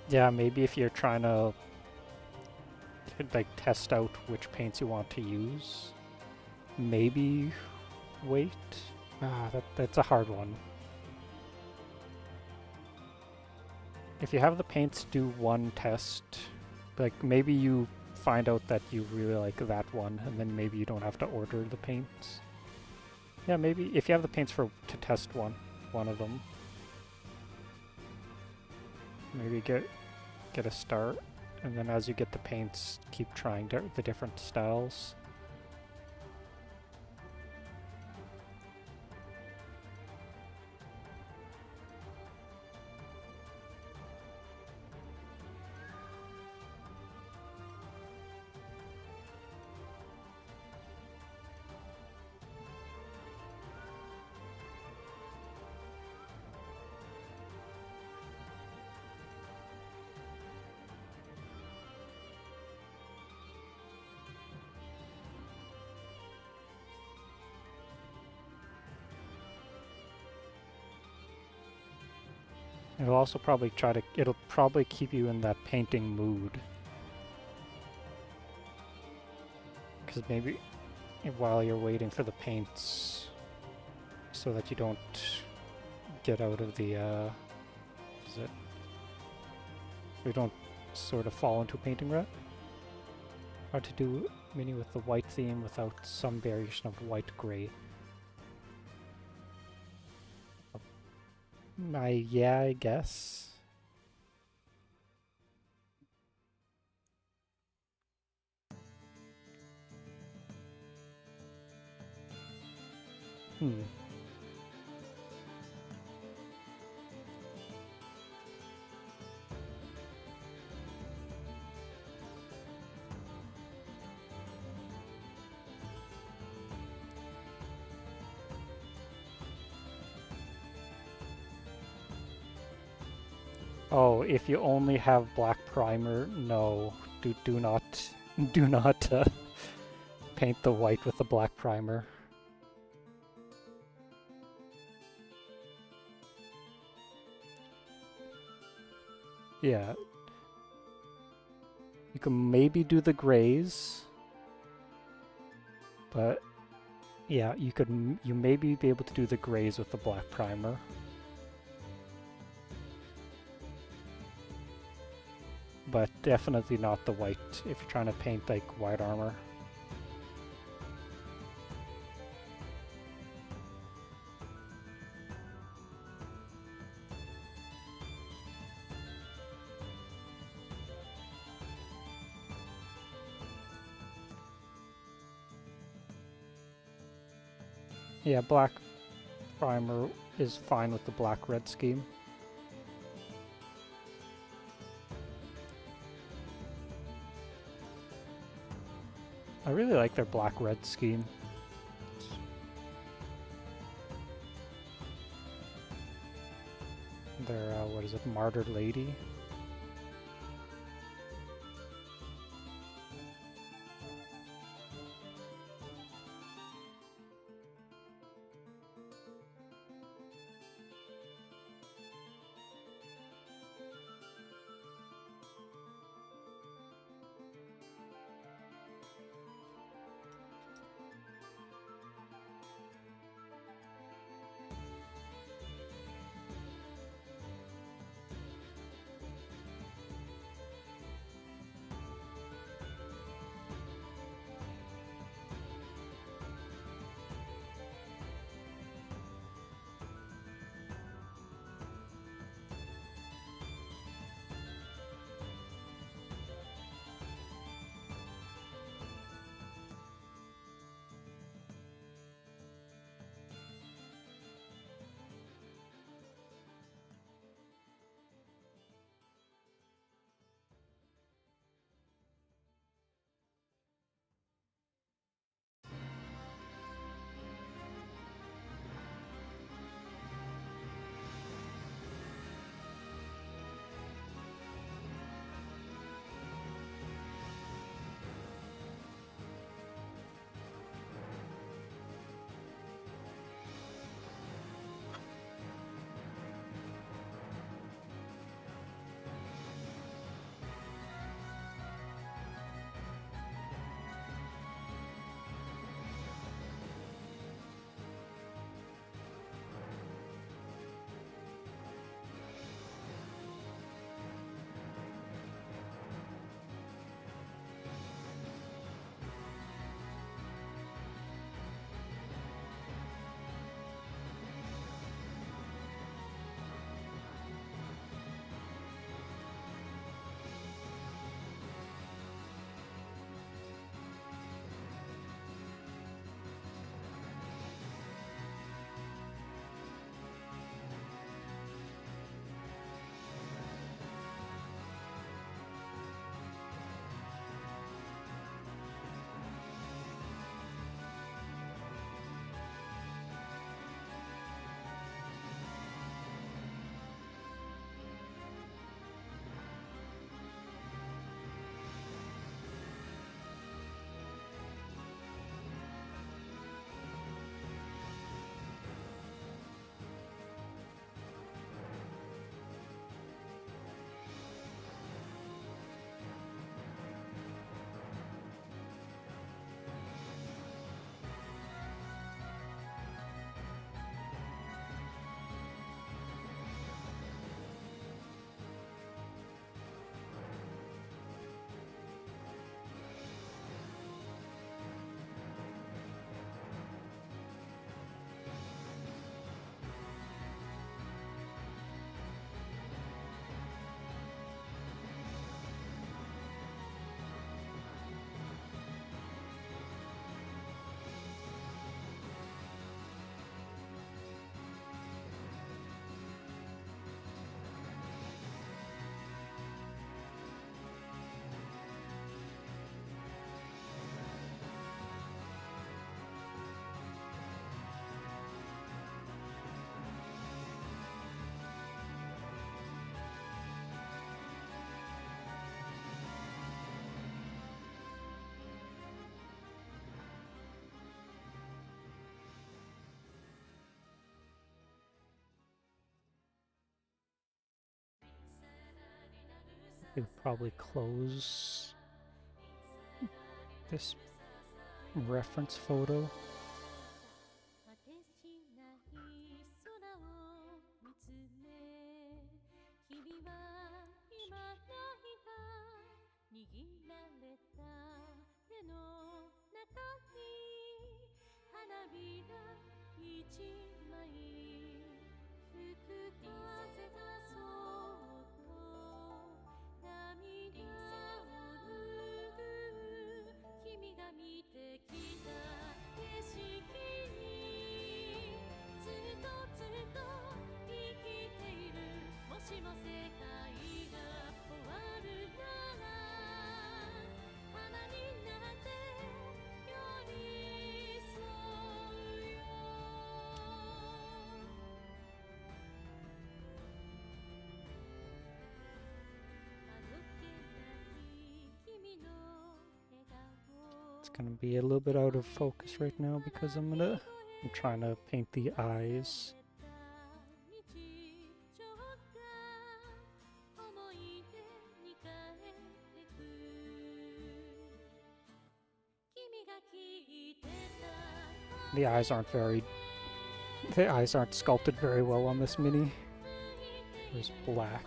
Yeah, maybe if you're trying to like test out which paints you want to use, maybe wait. That's a hard one. If you have the paints do one test, like maybe you find out that you really like that one, and then maybe you don't have to order the paints. Yeah, maybe if you have the paints to test one of them, maybe get a start, and then as you get the paints, keep trying the different styles. It'll also probably it'll probably keep you in that painting mood. Because maybe while you're waiting for the paints, so that you don't get out of the, we don't sort of fall into a painting rut. Hard to do mini with the white theme without some variation of white-gray. Yeah, I guess. Hmm. Oh, if you only have black primer, no. Do not do not paint the white with the black primer. Yeah. You can maybe do the grays, but yeah, you maybe be able to do the grays with the black primer. But definitely not the white if you're trying to paint like white armor. Yeah, black primer is fine with the black-red scheme. I really like their black-red scheme. Their, what is it, Martyr Lady? We'll probably close this reference photo. 果てしない空を見つめ君は今何か握られた手の中に花びら一枚吹く風がそっと涙を拭う君が見てきた景色にずっとずっと生きているもしも世界が終わるなら花になって寄り添うよ gonna be a little bit out of focus right now because I'm trying to paint the eyes. The eyes aren't sculpted very well on this mini. There's black.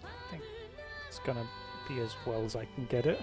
I think it's gonna be as well as I can get it.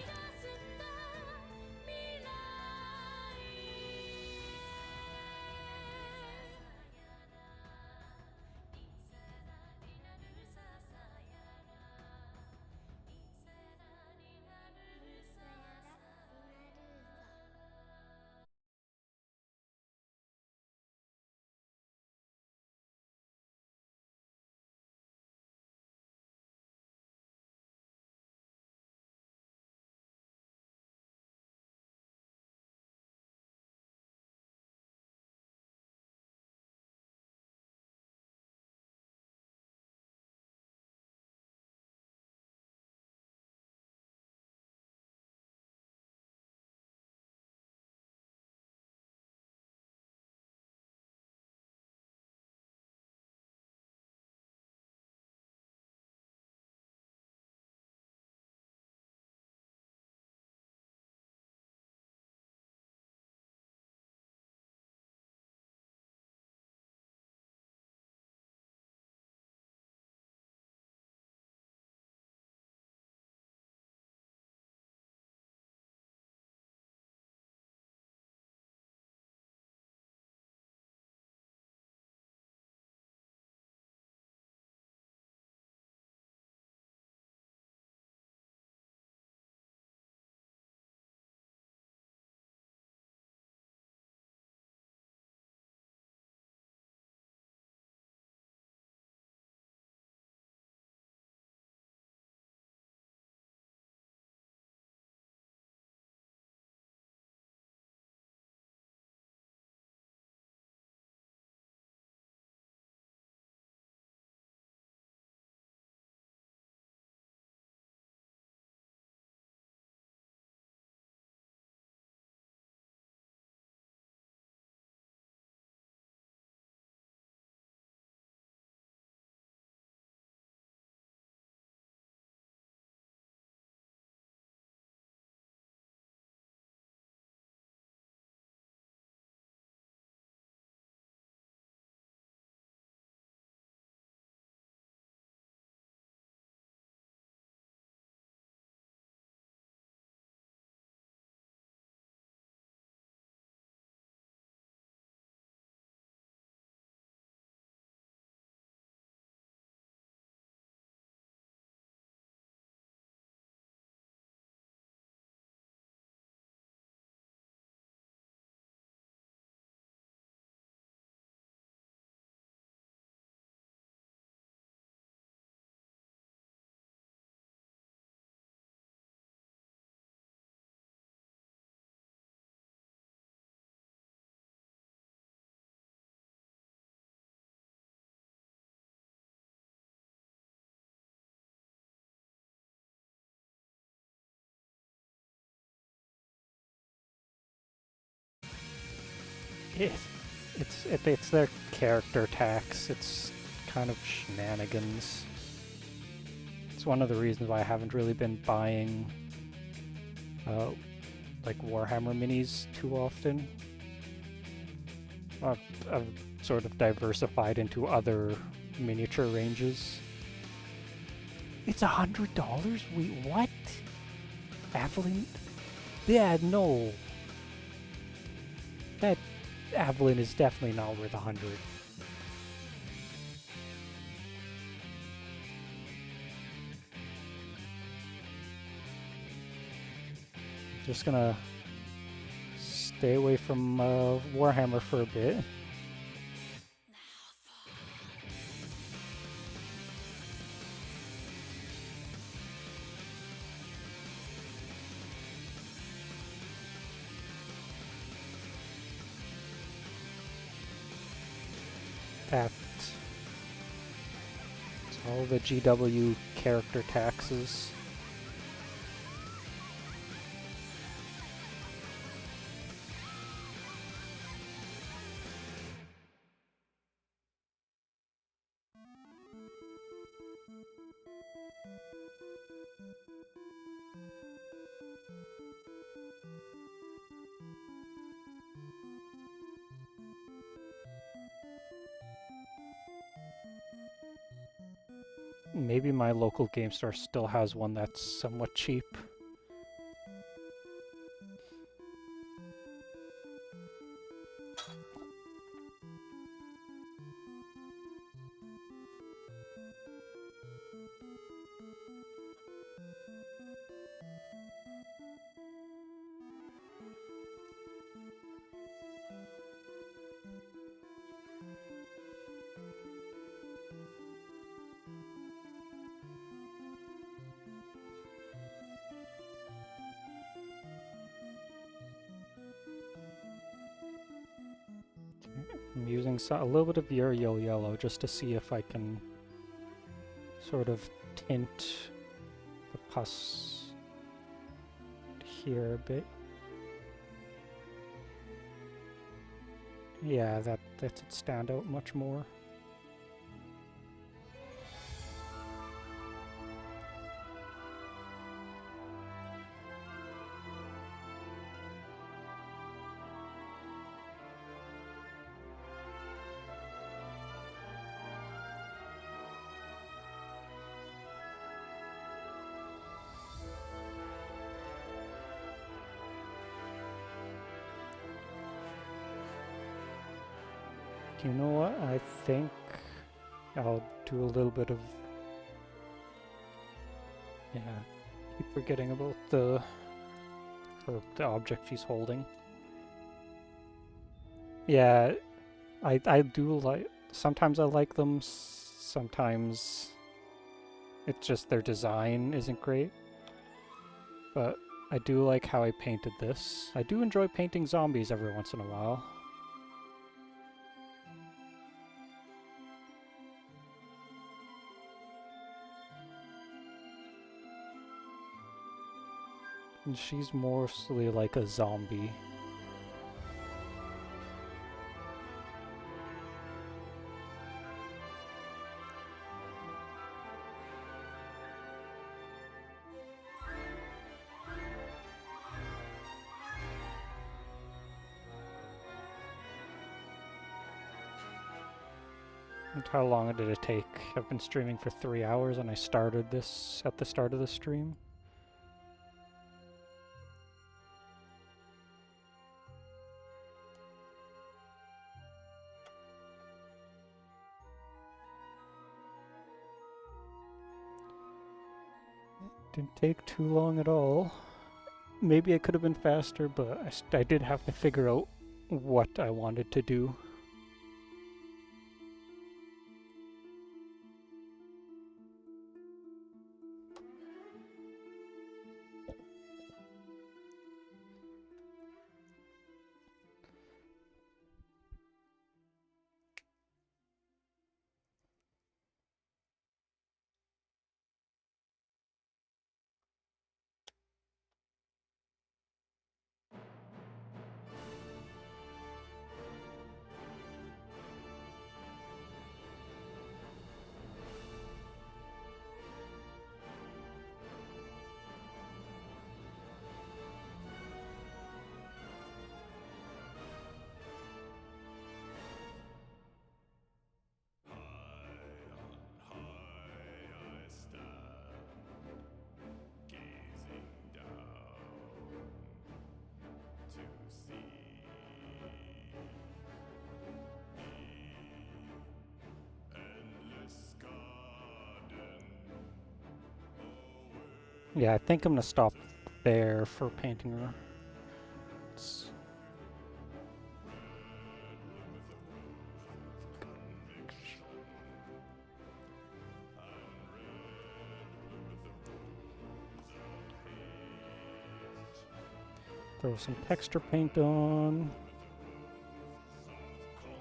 it, it's their character tax. It's kind of shenanigans. It's one of the reasons why I haven't really been buying like Warhammer minis too often. I've sort of diversified into other miniature ranges. It's $100? Wait, what? Avalon? Yeah, no. That Avalon is definitely not worth 100. Just gonna stay away from Warhammer for a bit. That's all the GW character taxes. Maybe my local game store still has one that's somewhat cheap. I'm using a little bit of Uriel yellow just to see if I can sort of tint the pus here a bit. Yeah, that lets it stand out much more. You know what? I think I'll do a little bit of... Yeah, keep forgetting about the object she's holding. Yeah, I do like... Sometimes I like them, sometimes it's just their design isn't great. But I do like how I painted this. I do enjoy painting zombies every once in a while. And she's mostly like a zombie. And how long did it take? I've been streaming for 3 hours and I started this at the start of the stream. Didn't take too long at all. Maybe I could have been faster, but I did have to figure out what I wanted to do. Yeah, I think I'm gonna stop there for painting her. Throw some texture paint on.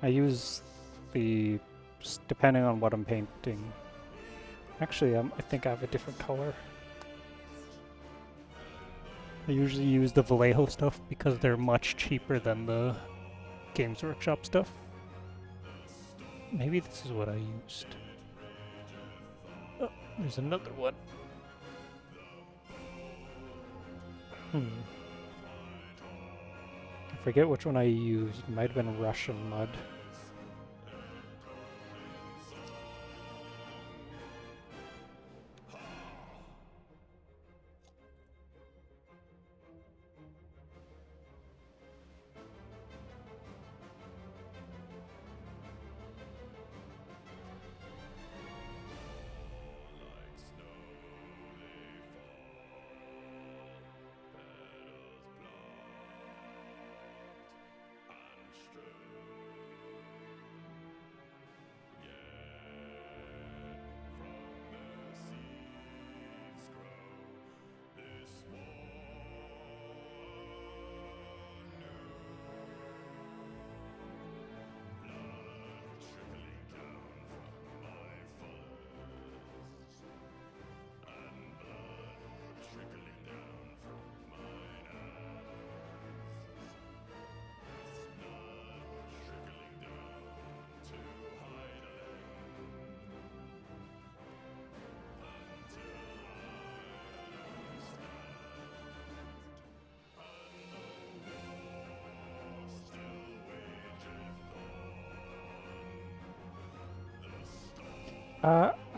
I use depending on what I'm painting. Actually, I think I have a different color. I usually use the Vallejo stuff because they're much cheaper than the Games Workshop stuff. Maybe this is what I used. Oh, there's another one. I forget which one I used. It might have been Russian mud.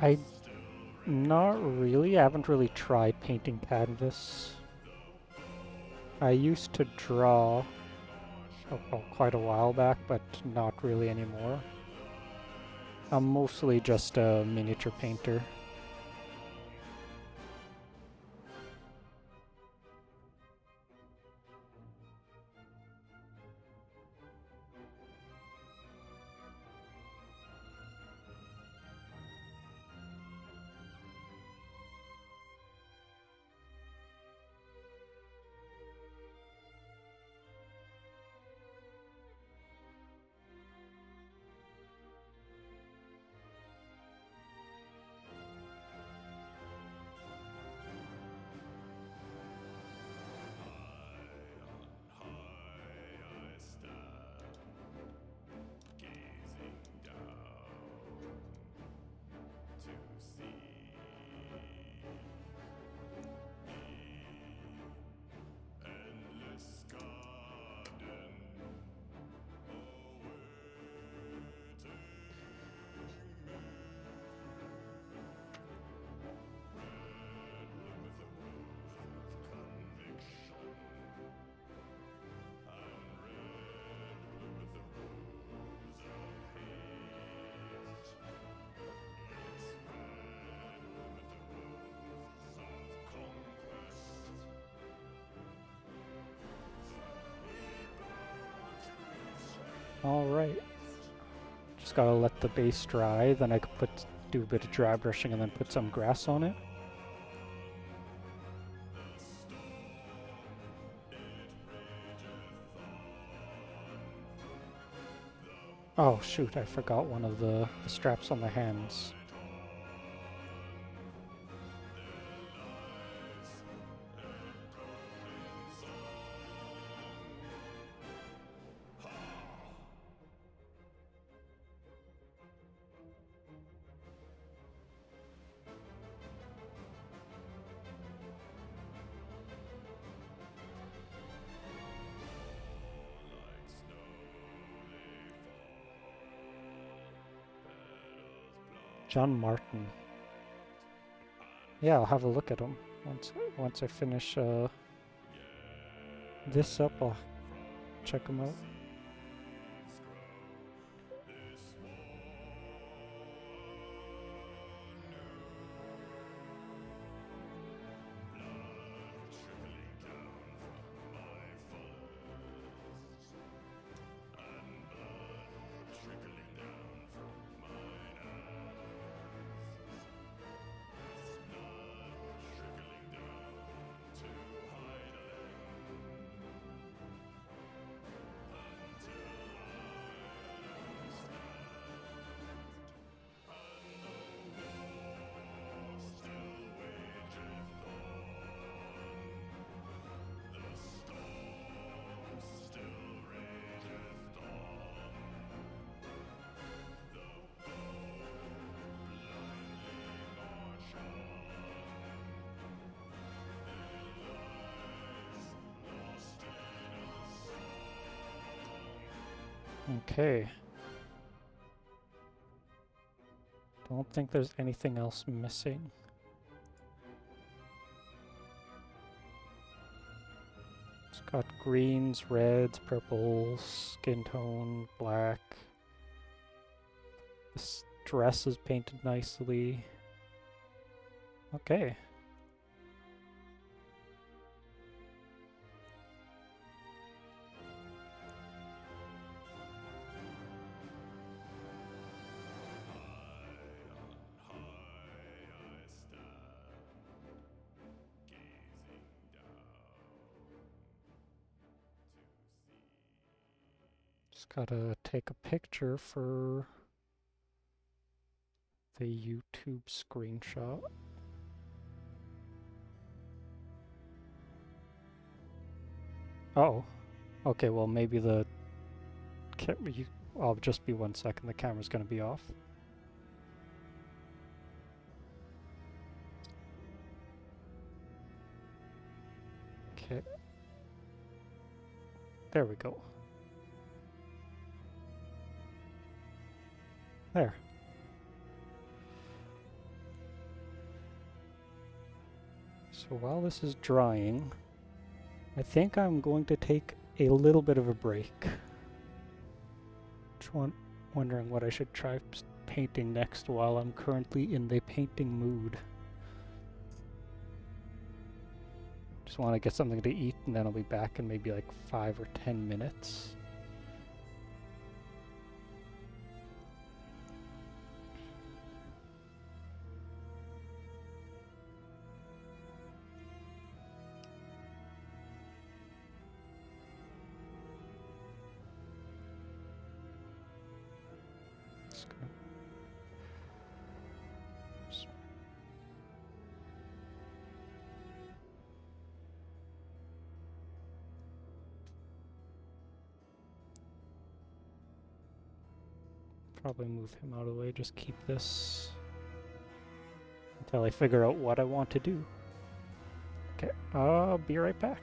I not really. I haven't really tried painting canvas. I used to draw quite a while back, but not really anymore. I'm mostly just a miniature painter. Alright. Just gotta let the base dry, then I could do a bit of dry brushing and then put some grass on it. Oh shoot, I forgot one of the straps on the hands. John Martin. Yeah, I'll have a look at him once I finish this up. I'll check him out. Okay. Don't think there's anything else missing. It's got greens, reds, purples, skin tone, black. This dress is painted nicely. Okay. Just gotta take a picture for the YouTube screenshot. Oh, okay. Well, maybe the I'll just be 1 second. The camera's gonna be off. Okay. There we go. There. So while this is drying, I think I'm going to take a little bit of a break. Just wondering what I should try painting next while I'm currently in the painting mood. Just want to get something to eat and then I'll be back in maybe like 5 or 10 minutes. Probably move him out of the way, just keep this until I figure out what I want to do. Okay, I'll be right back.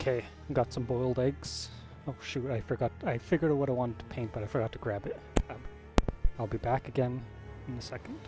Okay, got some boiled eggs. Oh shoot, I forgot. I figured out what I wanted to paint, but I forgot to grab it. I'll be back again in a second.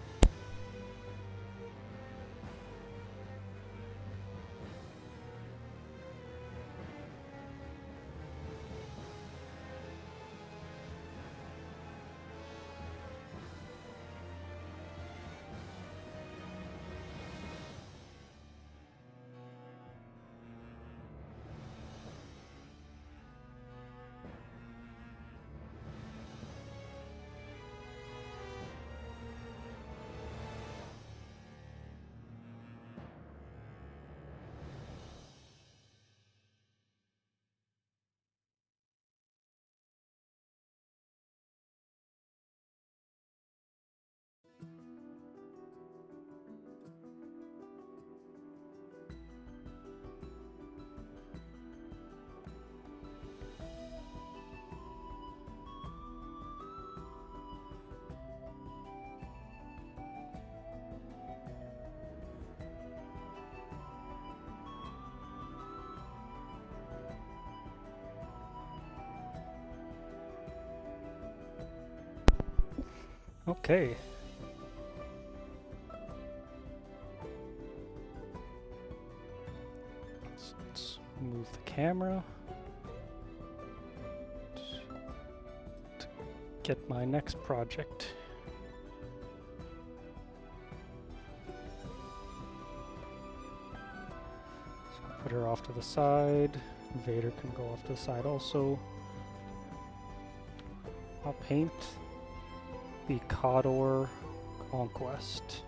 Okay. So let's move the camera to get my next project. So put her off to the side. Vader can go off to the side also. I'll paint the Cawdor Conquest.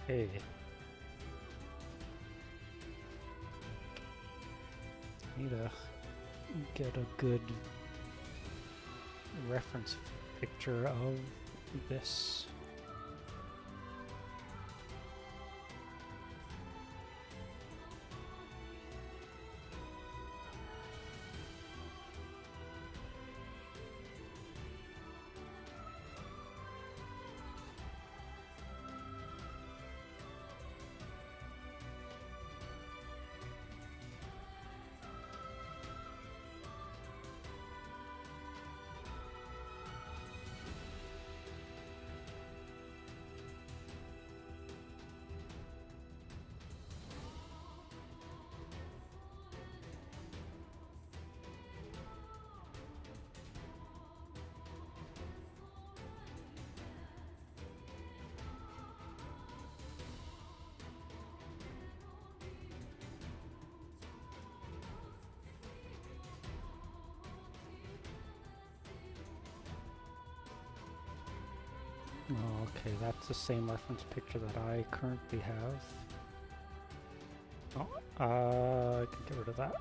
Okay. Need to get a good reference picture of this. Okay, that's the same reference picture that I currently have. Oh, I can get rid of that.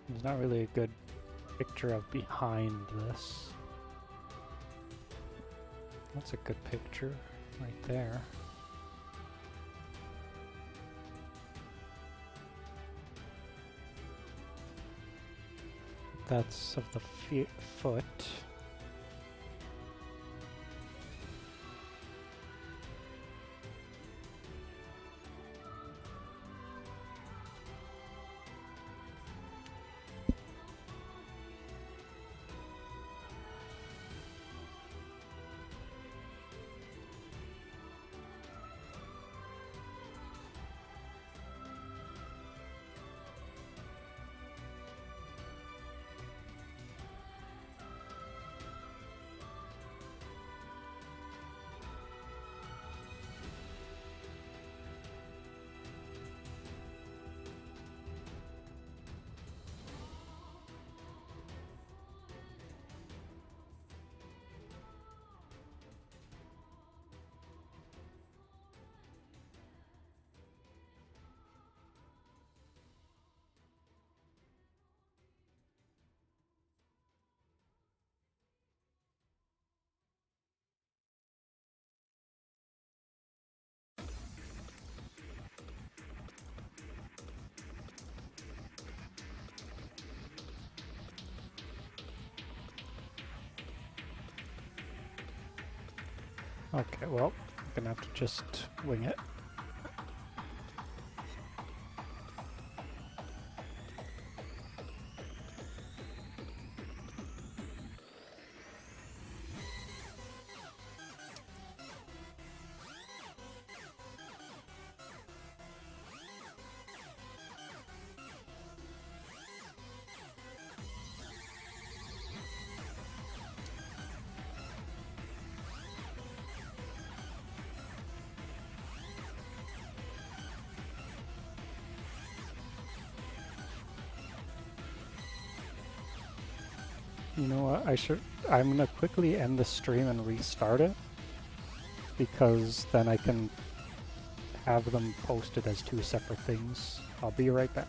There's not really a good picture of behind this. That's a good picture right there. That's of the foot. Okay, well, I'm gonna have to just wing it. You know what, I'm gonna quickly end the stream and restart it, because then I can have them posted as two separate things. I'll be right back.